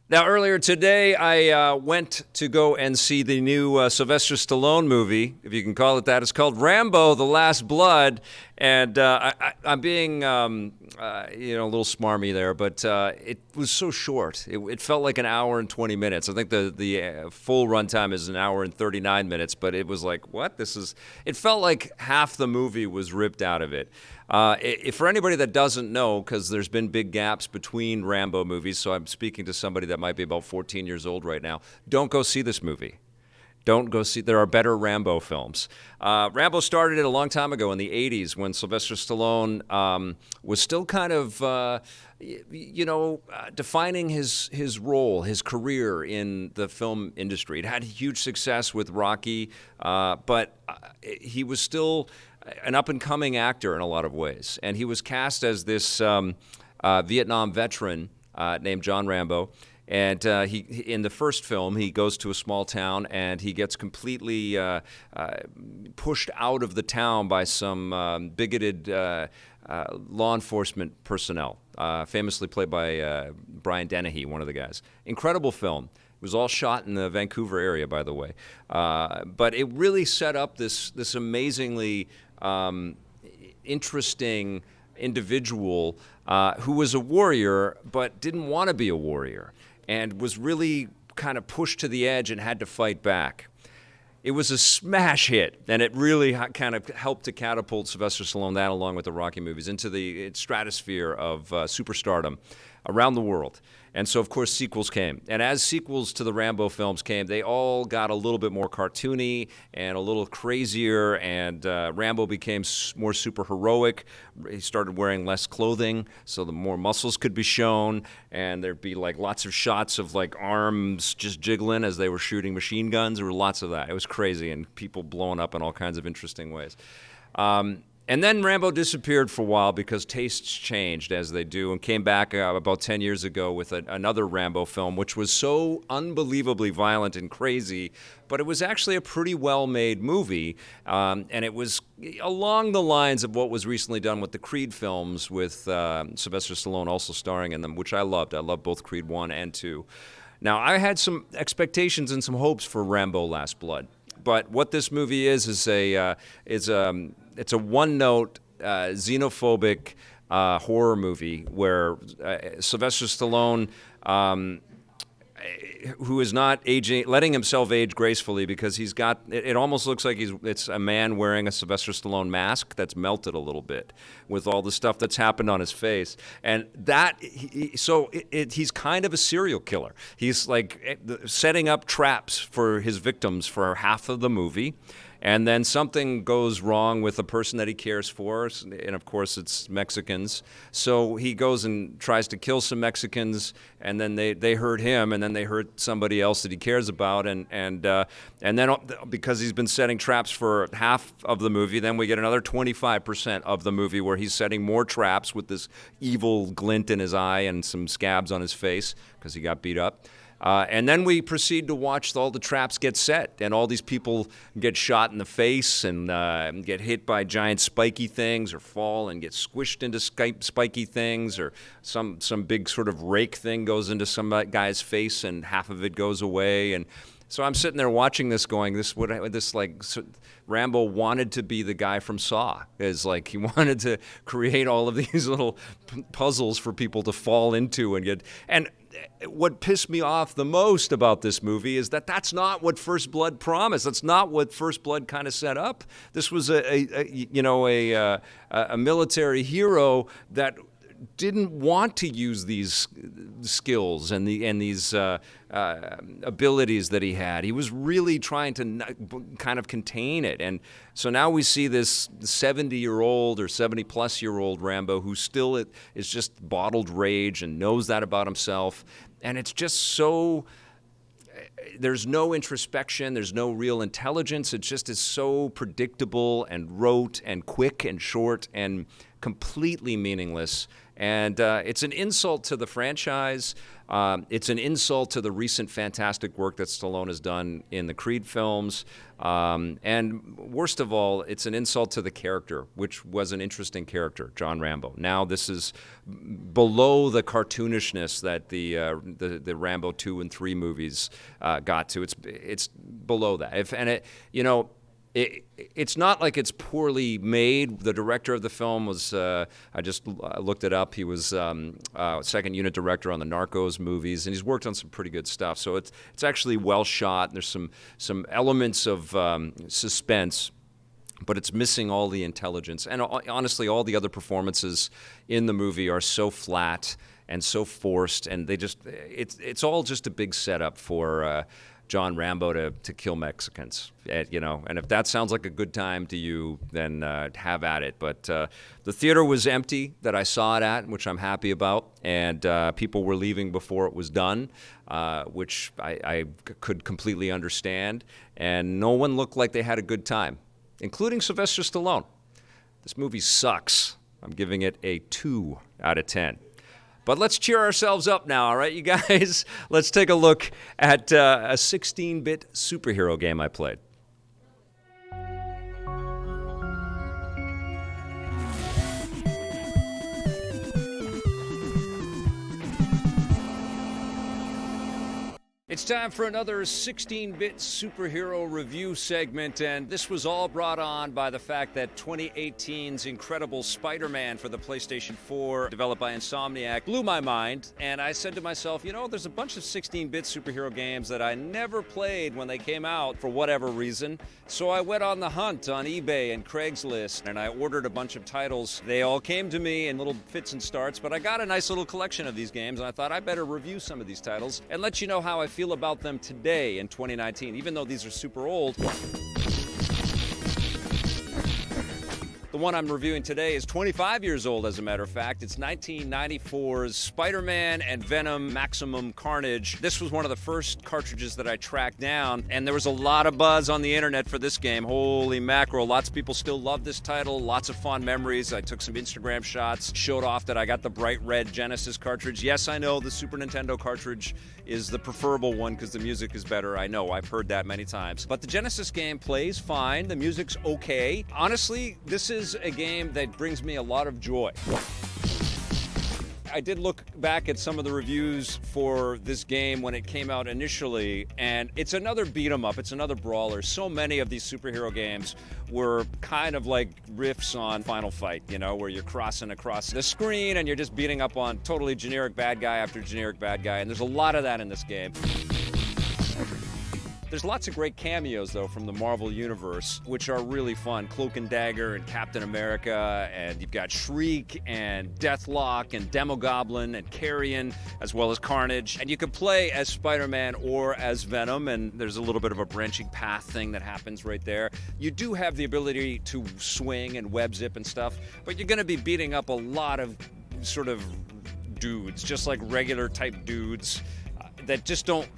Now, earlier today, I went to go and see the new Sylvester Stallone movie, if you can call it that. It's called Rambo: The Last Blood, and I'm being, a little smarmy there, but it was so short. It felt like an hour and 20 minutes. I think the full runtime is an hour and 39 minutes, but it was like, what? It felt like half the movie was ripped out of it. For anybody that doesn't know, because there's been big gaps between Rambo movies, so I'm speaking to somebody that might be about 14 years old right now, don't go see this movie. Don't go see. There are better Rambo films. Rambo started it a long time ago in the 80s when Sylvester Stallone was still kind of, defining his role, his career in the film industry. It had huge success with Rocky, but he was still an up-and-coming actor in a lot of ways. And he was cast as this Vietnam veteran named John Rambo. And he in the first film, he goes to a small town and he gets completely pushed out of the town by some bigoted law enforcement personnel, famously played by Brian Dennehy, one of the guys. Incredible film. It was all shot in the Vancouver area, by the way. But it really set up this amazingly interesting individual who was a warrior but didn't want to be a warrior and was really kind of pushed to the edge and had to fight back. It was a smash hit, and it really kind of helped to catapult Sylvester Stallone, that along with the Rocky movies, into the stratosphere of superstardom around the world. And so, of course, sequels came. And as sequels to the Rambo films came, they all got a little bit more cartoony and a little crazier, and Rambo became more super-heroic. He started wearing less clothing, so the more muscles could be shown, and there'd be like lots of shots of like arms just jiggling as they were shooting machine guns. There were lots of that. It was crazy, and people blowing up in all kinds of interesting ways. And then Rambo disappeared for a while because tastes changed, as they do, and came back about 10 years ago with another Rambo film, which was so unbelievably violent and crazy, but it was actually a pretty well-made movie, and it was along the lines of what was recently done with the Creed films, with Sylvester Stallone also starring in them, which I loved. I loved both Creed 1 and 2. Now, I had some expectations and some hopes for Rambo: Last Blood. But what this movie is it's a one-note xenophobic horror movie where Sylvester Stallone, who is not letting himself age gracefully, because he's got it almost looks like it's a man wearing a Sylvester Stallone mask that's melted a little bit with all the stuff that's happened on his face, and he's kind of a serial killer. He's like setting up traps for his victims for half of the movie. And then something goes wrong with the person that he cares for, and of course it's Mexicans. So he goes and tries to kill some Mexicans, and then they hurt him, and then they hurt somebody else that he cares about, and then because he's been setting traps for half of the movie, then we get another 25% of the movie where he's setting more traps with this evil glint in his eye and some scabs on his face because he got beat up. And then we proceed to watch all the traps get set, and all these people get shot in the face and get hit by giant spiky things, or fall and get squished into spiky things, or some big sort of rake thing goes into some guy's face and half of it goes away. And so I'm sitting there watching this, going, Rambo wanted to be the guy from Saw. Is like he wanted to create all of these little puzzles for people to fall into and get. And what pissed me off the most about this movie is that that's not what First Blood promised. That's not what First Blood kind of set up. This was a military hero that didn't want to use these skills and these abilities that he had. He was really trying to kind of contain it. And so now we see this 70-year-old or 70-plus-year-old Rambo who still is just bottled rage and knows that about himself. And it's just so... There's no introspection. There's no real intelligence. It just is so predictable and rote and quick and short and completely meaningless. And it's an insult to the franchise. It's an insult to the recent fantastic work that Stallone has done in the Creed films. And worst of all, it's an insult to the character, which was an interesting character, John Rambo. Now this is below the cartoonishness that the Rambo 2 and 3 movies got to. It's below that. It's not like it's poorly made. The director of the film was, I just looked it up, he was second unit director on the Narcos movies, and he's worked on some pretty good stuff. So it's actually well shot. There's some elements of suspense, but it's missing all the intelligence. And honestly, all the other performances in the movie are so flat and so forced, and it's all just a big setup for John Rambo to kill Mexicans, and if that sounds like a good time to you, then have at it. But the theater was empty that I saw it at, which I'm happy about, and people were leaving before it was done, which I could completely understand, and no one looked like they had a good time, including Sylvester Stallone. This movie sucks. I'm giving it a 2 out of 10. But let's cheer ourselves up now, all right, you guys? Let's take a look at a 16-bit superhero game I played. It's time for another 16-bit superhero review segment, and this was all brought on by the fact that 2018's incredible Spider-Man for the PlayStation 4, developed by Insomniac, blew my mind, and I said to myself, there's a bunch of 16-bit superhero games that I never played when they came out for whatever reason, so I went on the hunt on eBay and Craigslist, and I ordered a bunch of titles. They all came to me in little fits and starts, but I got a nice little collection of these games, and I thought I better review some of these titles and let you know how I feel about them today in 2019, even though these are super old. The one I'm reviewing today is 25 years old, as a matter of fact. It's 1994's Spider-Man and Venom Maximum Carnage. This was one of the first cartridges that I tracked down, and there was a lot of buzz on the internet for this game. Holy mackerel. Lots of people still love this title. Lots of fond memories. I took some Instagram shots, showed off that I got the bright red Genesis cartridge. Yes, I know the Super Nintendo cartridge is the preferable one because the music is better. I know, I've heard that many times. But the Genesis game plays fine. The music's okay. Honestly, this is a game that brings me a lot of joy. I did look back at some of the reviews for this game when it came out initially, and it's another beat 'em up, it's another brawler. So many of these superhero games were kind of like riffs on Final Fight, where you're crossing across the screen and you're just beating up on totally generic bad guy after generic bad guy, and there's a lot of that in this game. There's lots of great cameos, though, from the Marvel Universe, which are really fun. Cloak and Dagger and Captain America, and you've got Shriek and Deathlock and Demogoblin and Carrion, as well as Carnage. And you can play as Spider-Man or as Venom, and there's a little bit of a branching path thing that happens right there. You do have the ability to swing and web zip and stuff, but you're going to be beating up a lot of sort of dudes, just like regular type dudes that just don't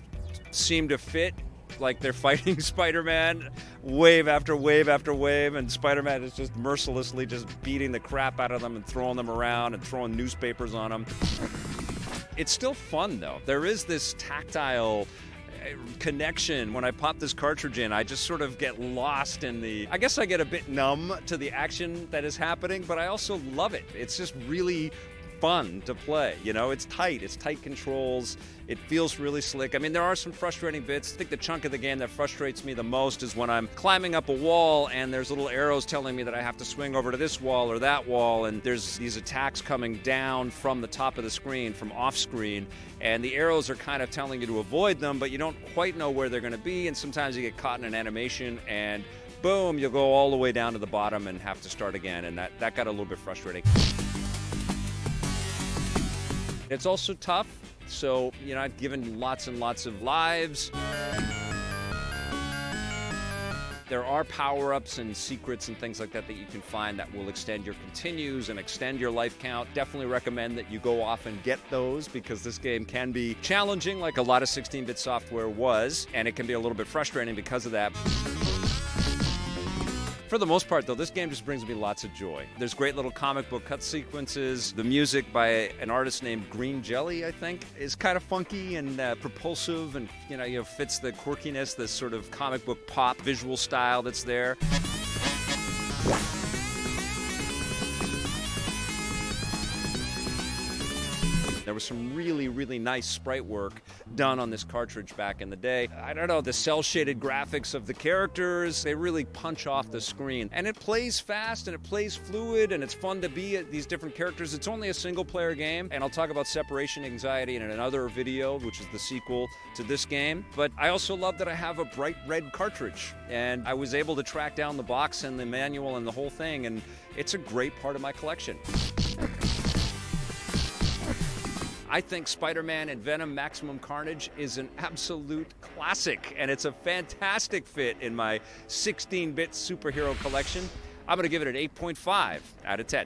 seem to fit. Like they're fighting Spider-Man wave after wave after wave, and Spider-Man is just mercilessly just beating the crap out of them and throwing them around and throwing newspapers on them. It's still fun, though. There is this tactile connection. When I pop this cartridge in, I just sort of get lost in I guess I get a bit numb to the action that is happening, but I also love it. It's just really fun to play. You know, it's tight controls. It feels really slick. I mean, there are some frustrating bits. I think the chunk of the game that frustrates me the most is when I'm climbing up a wall and there's little arrows telling me that I have to swing over to this wall or that wall, and there's these attacks coming down from the top of the screen, from off screen, and the arrows are kind of telling you to avoid them, but you don't quite know where they're going to be, and sometimes you get caught in an animation and boom, you'll go all the way down to the bottom and have to start again, and that got a little bit frustrating. It's also tough, so you're not given lots and lots of lives. There are power-ups and secrets and things like that that you can find that will extend your continues and extend your life count. Definitely recommend that you go off and get those, because this game can be challenging, like a lot of 16-bit software was, and it can be a little bit frustrating because of that. For the most part, though, this game just brings me lots of joy. There's great little comic book cut sequences. The music by an artist named Green Jelly, I think, is kind of funky and propulsive, and fits the quirkiness, this sort of comic book pop visual style that's there. There was some really, really nice sprite work done on this cartridge back in the day. I don't know, the cel-shaded graphics of the characters, they really punch off the screen. And it plays fast and it plays fluid, and it's fun to be at these different characters. It's only a single-player game, and I'll talk about separation anxiety in another video, which is the sequel to this game. But I also love that I have a bright red cartridge, and I was able to track down the box and the manual and the whole thing, and it's a great part of my collection. I think Spider-Man and Venom Maximum Carnage is an absolute classic, and it's a fantastic fit in my 16-bit superhero collection. I'm going to give it an 8.5 out of 10.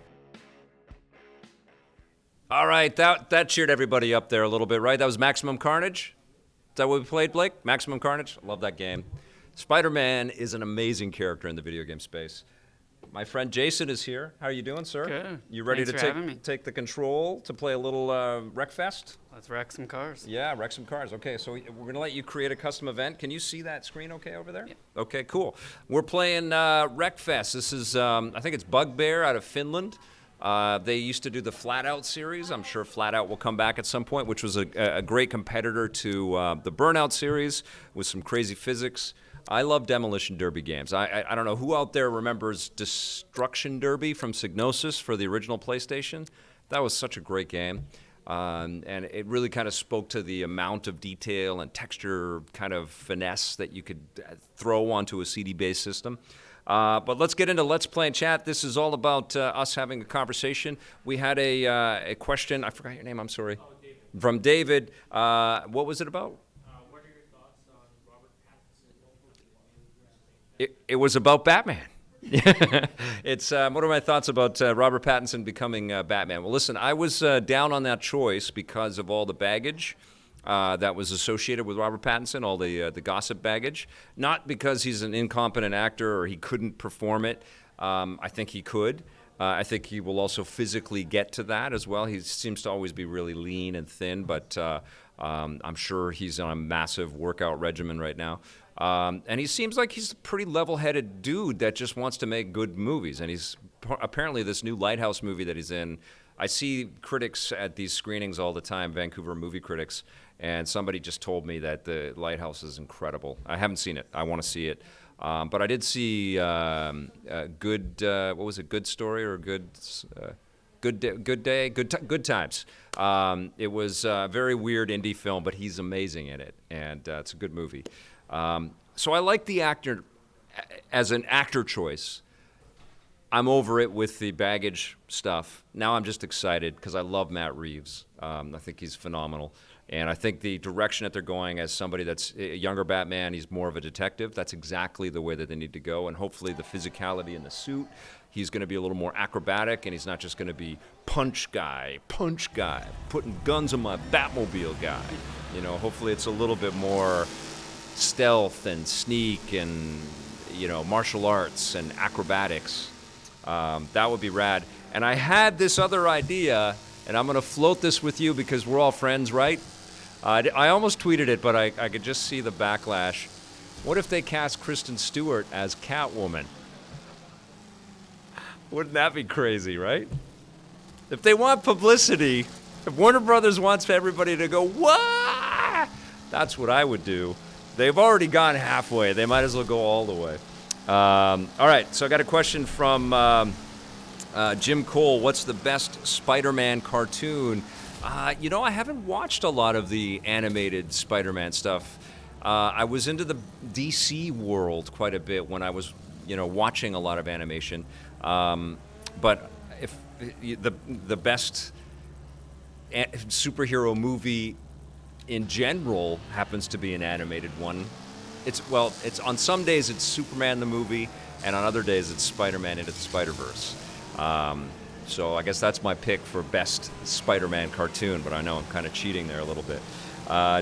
All right, that cheered everybody up there a little bit, right? That was Maximum Carnage? Is that what we played, Blake? Maximum Carnage? I love that game. Spider-Man is an amazing character in the video game space. My friend Jason is here. How are you doing, sir? Good. You ready Thanks to for having me. take the control to play a little Wreckfest? Let's wreck some cars. Yeah, wreck some cars. Okay, so we're going to let you create a custom event. Can you see that screen okay over there? Yeah. Okay, cool. We're playing Wreckfest. This is, I think it's Bugbear out of Finland. They used to do the Flat Out series. I'm sure Flat Out will come back at some point, which was a great competitor to the Burnout series with some crazy physics. I love Demolition Derby games. I don't know who out there remembers Destruction Derby from Psygnosis for the original PlayStation. That was such a great game. And it really kind of spoke to the amount of detail and texture kind of finesse that you could throw onto a CD-based system. But let's get into Let's Play and Chat. This is all about us having a conversation. We had a question. I forgot your name. I'm sorry. David. From David. What was it about? What are your thoughts on Robert Pattinson? It was about Batman. It's what are my thoughts about Robert Pattinson becoming Batman? Well, listen, I was down on that choice because of all the baggage that was associated with Robert Pattinson, all the gossip baggage. Not because he's an incompetent actor or he couldn't perform it. I think he could. I think he will also physically get to that as well. He seems to always be really lean and thin, but I'm sure he's on a massive workout regimen right now. And he seems like he's a pretty level-headed dude that just wants to make good movies. And he's apparently this new Lighthouse movie that he's in. I see critics at these screenings all the time, Vancouver movie critics, and somebody just told me that the Lighthouse is incredible. I haven't seen it. I want to see it. But I did see a good, what was it, Good Story or Good Times. It was a very weird indie film, but he's amazing in it, and it's a good movie. So I like the actor as an actor choice. I'm over it with the baggage stuff. Now I'm just excited because I love Matt Reeves. I think he's phenomenal. And I think the direction that they're going as somebody that's a younger Batman, he's more of a detective. That's exactly the way that they need to go. And hopefully the physicality in the suit, he's going to be a little more acrobatic, and he's not just going to be punch guy, putting guns on my Batmobile guy. You know, hopefully it's a little bit more stealth and sneak and, you know, martial arts and acrobatics. That would be rad. And I had this other idea, and I'm going to float this with you because we're all friends, right? I almost tweeted it, but I could just see the backlash. What if they cast Kristen Stewart as Catwoman? Wouldn't that be crazy, right? If they want publicity, if Warner Brothers wants everybody to go, what? That's what I would do. They've already gone halfway. They might as well go all the way. All right, so I got a question from Jim Cole. What's the best Spider-Man cartoon? You know, I haven't watched a lot of the animated Spider-Man stuff. I was into the DC world quite a bit when I was, you know, watching a lot of animation. But if the best superhero movie in general happens to be an animated one, it's on some days it's Superman the movie, and on other days it's Spider-Man Into the Spider-Verse. So I guess that's my pick for best Spider-Man cartoon, but I know I'm kind of cheating there a little bit.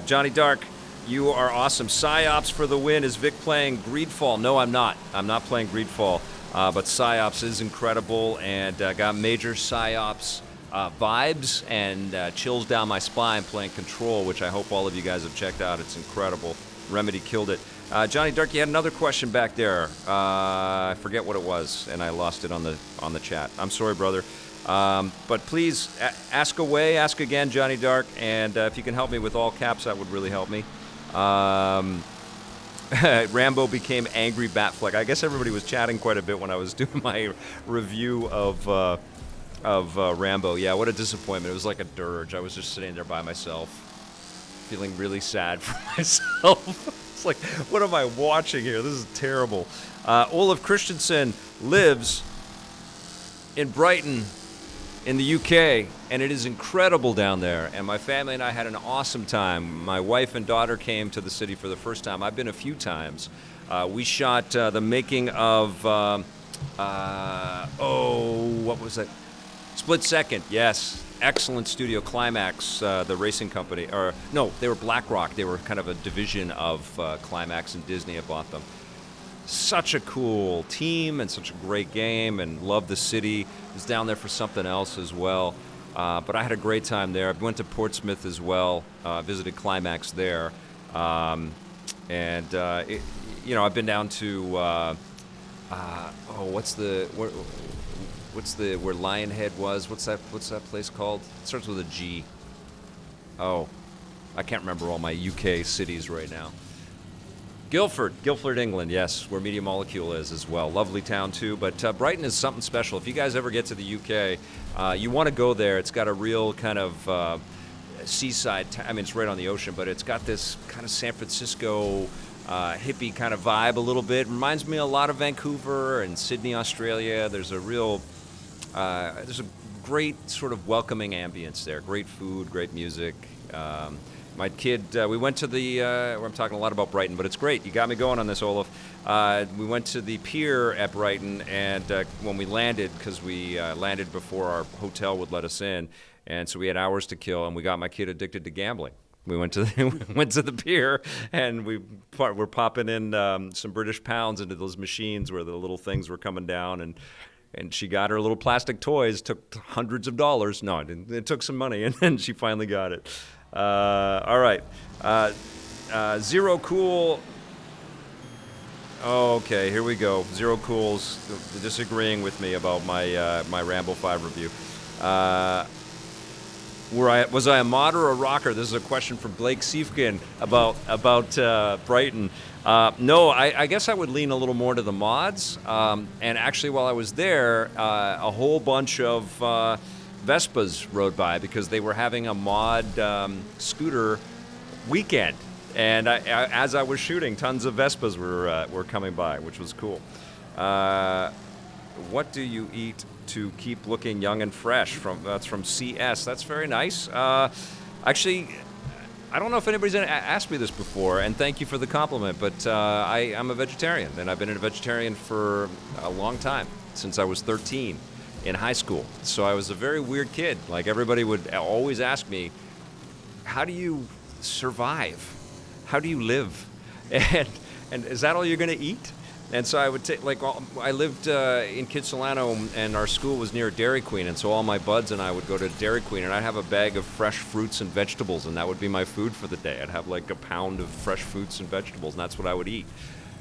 Johnny Dark, you are awesome. Psyops for the win. Is Vic playing Greedfall? No, I'm not. I'm not playing Greedfall, but Psyops is incredible, and got major Psyops vibes and chills down my spine playing Control, which I hope all of you guys have checked out. It's incredible. Remedy killed it. Johnny Dark, you had another question back there. I forget what it was, and I lost it on the chat. I'm sorry, brother. But please ask away, ask again, Johnny Dark, and if you can help me with all caps, that would really help me. Rambo became angry Batfleck. I guess everybody was chatting quite a bit when I was doing my review of Rambo. Yeah, what a disappointment. It was like a dirge. I was just sitting there by myself, feeling really sad for myself. It's like, what am I watching here? This is terrible. Olaf Christensen lives in Brighton in the UK, and it is incredible down there. And my family and I had an awesome time. My wife and daughter came to the city for the first time. I've been a few times. We shot the making of, what was it? Split Second, yes. Excellent studio. Climax, the racing company. Or no, they were BlackRock. They were kind of a division of Climax, and Disney had bought them. Such a cool team and such a great game, and loved the city. Was down there for something else as well. But I had a great time there. I went to Portsmouth as well, visited Climax there. You know, I've been down to, where Lionhead was? What's that place called? It starts with a G. Oh, I can't remember all my UK cities right now. Guildford, England, yes, where Media Molecule is as well. Lovely town too, but Brighton is something special. If you guys ever get to the UK, you want to go there. It's got a real kind of seaside, I mean, it's right on the ocean, but it's got this kind of San Francisco hippie kind of vibe a little bit. Reminds me a lot of Vancouver and Sydney, Australia. There's a great sort of welcoming ambience there. Great food, great music. My kid, we went to I'm talking a lot about Brighton, but it's great. You got me going on this, Olaf. We went to the pier at Brighton, and when we landed, because we landed before our hotel would let us in, and so we had hours to kill, and we got my kid addicted to gambling. We went to the pier, and we're popping in some British pounds into those machines where the little things were coming down, and she got her little plastic toys. Took hundreds of dollars. No, it didn't. It took some money, and then she finally got it. All right, Zero Cool. Okay, here we go. Zero Cool's disagreeing with me about my Rambo 5 review. Was I a mod or a rocker? This is a question from Blake Siefkin about Brighton. No, I guess I would lean a little more to the mods. And actually, while I was there, a whole bunch of Vespas rode by because they were having a mod scooter weekend. And as I was shooting, tons of Vespas were coming by, which was cool. What do you eat to keep looking young and fresh? That's from CS. That's very nice. Actually, I don't know if anybody's asked me this before, and thank you for the compliment, but I'm a vegetarian, and I've been a vegetarian for a long time, since I was 13 in high school. So I was a very weird kid. Like, everybody would always ask me, how do you survive? How do you live? And is that all you're going to eat? And so I would take, I lived in Kitsilano, and our school was near Dairy Queen, and so all my buds and I would go to Dairy Queen, and I'd have a bag of fresh fruits and vegetables, and that would be my food for the day. I'd have like a pound of fresh fruits and vegetables, and that's what I would eat.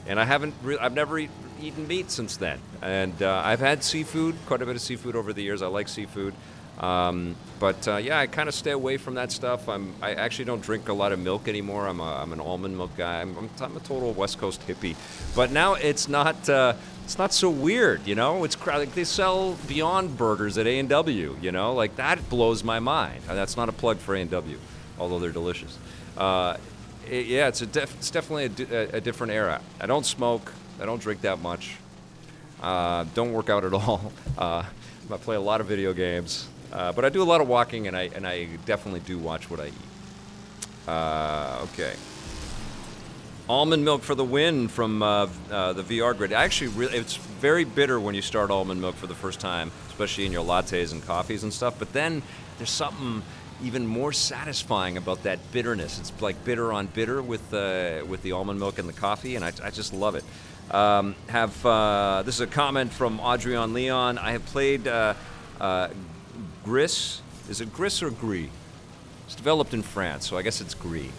And I've never eaten meat since then. And I've had seafood, quite a bit of seafood over the years. I like seafood. Yeah, I kind of stay away from that stuff. I actually don't drink a lot of milk anymore. I'm an almond milk guy. I'm a total West Coast hippie. But now it's not so weird, you know. It's like they sell Beyond Burgers at A&W, you know. Like, that blows my mind. That's not a plug for A&W, although they're delicious. It's definitely a different era. I don't smoke. I don't drink that much. Don't work out at all. I play a lot of video games. But I do a lot of walking, and I definitely do watch what I eat. Okay. Almond milk for the win from the VR Grid. Actually, it's very bitter when you start almond milk for the first time, especially in your lattes and coffees and stuff. But then there's something even more satisfying about that bitterness. It's like bitter on bitter with the almond milk and the coffee, and I just love it. This is a comment from Adrian Leon. I have played Gris. Is it Gris or Gris? It's developed in France, so I guess it's Gris.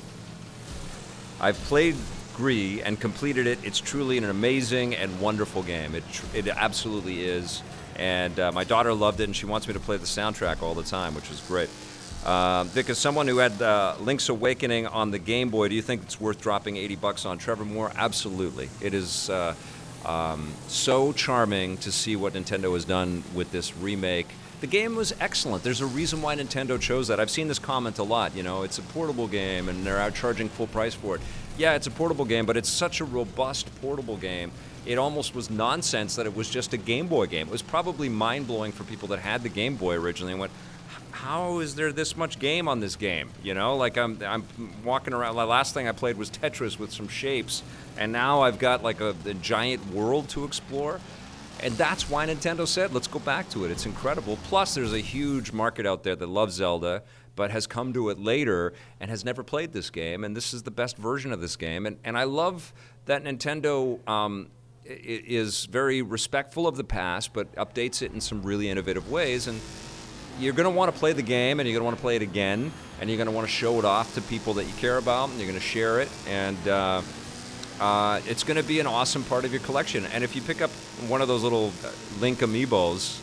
I've played Gris and completed it. It's truly an amazing and wonderful game. It absolutely is. And my daughter loved it, and she wants me to play the soundtrack all the time, which is great. Vic, as someone who had Link's Awakening on the Game Boy, do you think it's worth dropping $80 on Trevor Moore? Absolutely. It is so charming to see what Nintendo has done with this remake. The game was excellent. There's a reason why Nintendo chose that. I've seen this comment a lot. You know, it's a portable game, and they're out charging full price for it. Yeah, it's a portable game, but it's such a robust portable game. It almost was nonsense that it was just a Game Boy game. It was probably mind-blowing for people that had the Game Boy originally and went, how is there this much game on this game? You know, like I'm walking around. The last thing I played was Tetris with some shapes, and now I've got like a giant world to explore. And that's why Nintendo said, let's go back to it. It's incredible. Plus, there's a huge market out there that loves Zelda, but has come to it later and has never played this game. And this is the best version of this game. And I love that Nintendo is very respectful of the past, but updates it in some really innovative ways. And you're going to want to play the game, and you're going to want to play it again, and you're going to want to show it off to people that you care about, and you're going to share it. And it's going to be an awesome part of your collection. And if you pick up one of those little Link amiibos,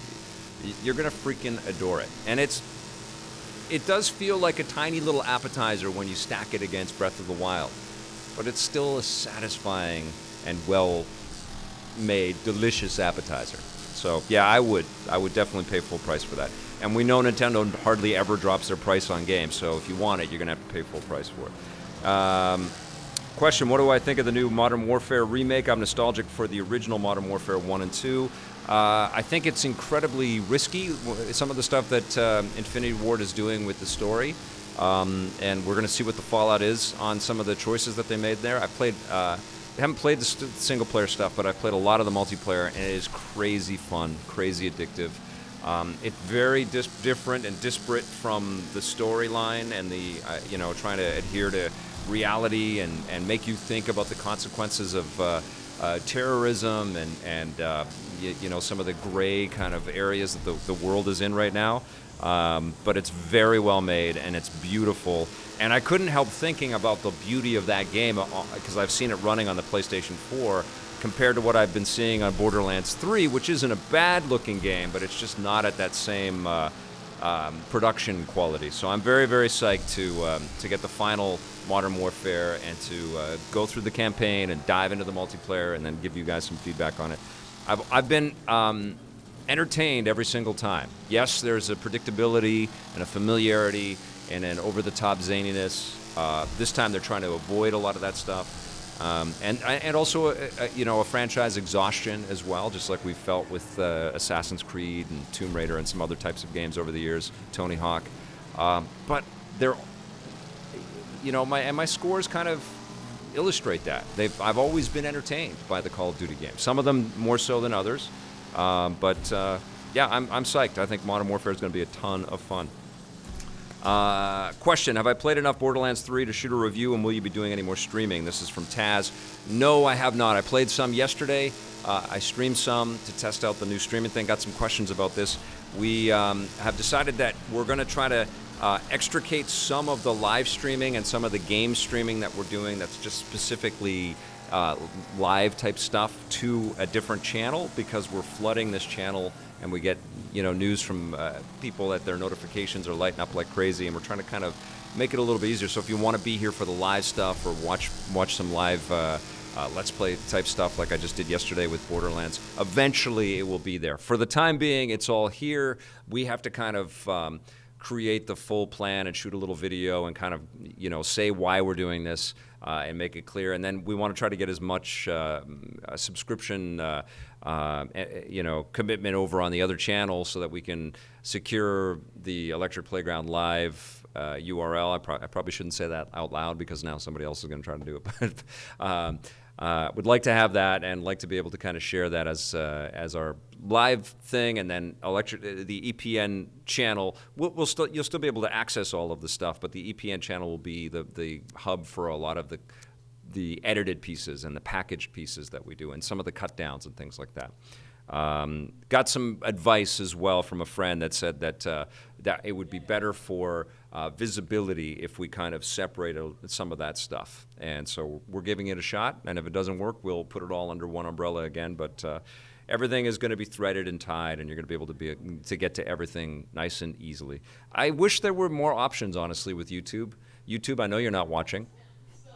you're going to freaking adore it. And it does feel like a tiny little appetizer when you stack it against Breath of the Wild. But it's still a satisfying and well-made, delicious appetizer. So, yeah, I would definitely pay full price for that. And we know Nintendo hardly ever drops their price on games, so if you want it, you're going to have to pay full price for it. Question, what do I think of the new Modern Warfare remake? I'm nostalgic for the original Modern Warfare 1 and 2. I think it's incredibly risky, some of the stuff that Infinity Ward is doing with the story. And we're going to see what the fallout is on some of the choices that they made there. I haven't played the single-player stuff, but I've played a lot of the multiplayer, and it is crazy fun, crazy addictive. It's very different and disparate from the storyline and the, trying to adhere to reality and make you think about the consequences of terrorism and some of the gray kind of areas that the world is in right now. But it's very well made, and it's beautiful. And I couldn't help thinking about the beauty of that game because I've seen it running on the PlayStation 4 compared to what I've been seeing on Borderlands 3, which isn't a bad-looking game, but it's just not at that same production quality. So I'm very, very psyched to get the final Modern Warfare and to go through the campaign and dive into the multiplayer and then give you guys some feedback on it. I've been entertained every single time. Yes, there's a predictability and a familiarity and an over-the-top zaniness. This time they're trying to avoid a lot of that stuff. And also, a franchise exhaustion as well, just like we felt with Assassin's Creed and Tomb Raider and some other types of games over the years, Tony Hawk. But they're, my scores kind of illustrate that. I've always been entertained by the Call of Duty games. Some of them more so than others. But I'm psyched. I think Modern Warfare is going to be a ton of fun. Question, have I played enough Borderlands 3 to shoot a review, and will you be doing any more streaming? This is from Taz. No, I have not. I played some yesterday. I streamed some to test out the new streaming thing. Got some questions about this. We have decided that we're going to try to extricate some of the live streaming and some of the game streaming that we're doing that's just specifically live type stuff to a different channel, because we're flooding this channel and we get news from people that their notifications are lighting up like crazy, and we're trying to kind of make it a little bit easier. So if you want to be here for the live stuff or watch some live Let's Play type stuff like I just did yesterday with Borderlands, eventually it will be there. For the time being, it's all here. We have to kind of create the full plan and shoot a little video and kind of say why we're doing this and make it clear. And then we want to try to get as much subscription commitment over on the other channel so that we can secure the Electric Playground Live URL. I probably shouldn't say that out loud because now somebody else is going to try to do it. But would like to have that and like to be able to kind of share that as our live thing, and then the EPN channel. You'll still be able to access all of the stuff, but the EPN channel will be the hub for a lot of the edited pieces and the packaged pieces that we do, and some of the cut downs and things like that. Got some advice as well from a friend that said that it would be better for visibility if we kind of separate some of that stuff. And so we're giving it a shot, and if it doesn't work, we'll put it all under one umbrella again. But everything is going to be threaded and tied, and you're going to be able to get to everything nice and easily. I wish there were more options, honestly, with YouTube. YouTube, I know you're not watching.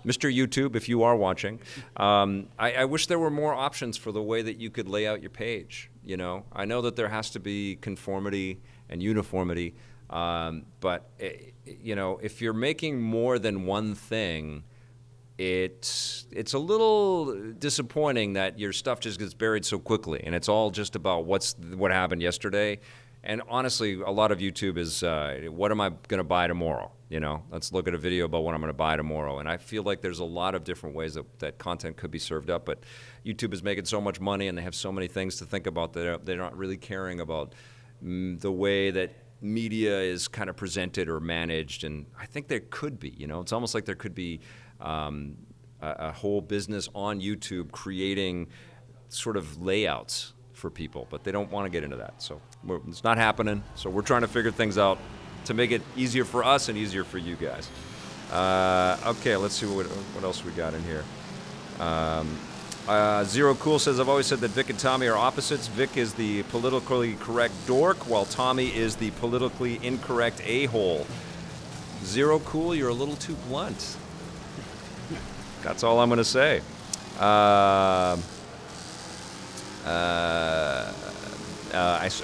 Mr. YouTube, if you are watching, I wish there were more options for the way that you could lay out your page. I know that there has to be conformity and uniformity, but if you're making more than one thing, it's a little disappointing that your stuff just gets buried so quickly, and it's all just about what happened yesterday. And honestly, a lot of YouTube is, what am I going to buy tomorrow? Let's look at a video about what I'm going to buy tomorrow. And I feel like there's a lot of different ways that content could be served up, but YouTube is making so much money and they have so many things to think about that they're not really caring about the way that media is kind of presented or managed. And I think there could be, it's almost like there could be a whole business on YouTube creating sort of layouts for people, but they don't want to get into that. So it's not happening. So we're trying to figure things out to make it easier for us and easier for you guys. Okay, let's see what else we got in here. Zero Cool says, I've always said that Vic and Tommy are opposites. Vic is the politically correct dork, while Tommy is the politically incorrect a-hole. Zero Cool, you're a little too blunt. That's all I'm going to say.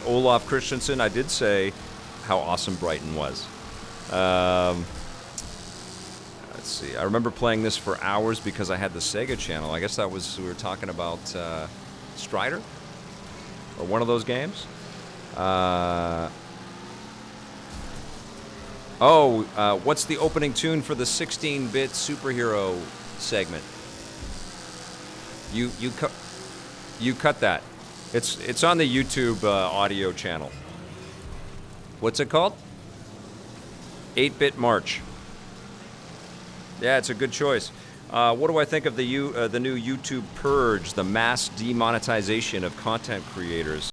Olaf Christensen, I did say how awesome Brighton was. Let's see. I remember playing this for hours because I had the Sega channel. I guess we were talking about Strider or one of those games. What's the opening tune for the 16-bit superhero segment? You cut that. It's on the YouTube audio channel. What's it called? 8-Bit March. Yeah, it's a good choice. What do I think of the new YouTube purge, the mass demonetization of content creators?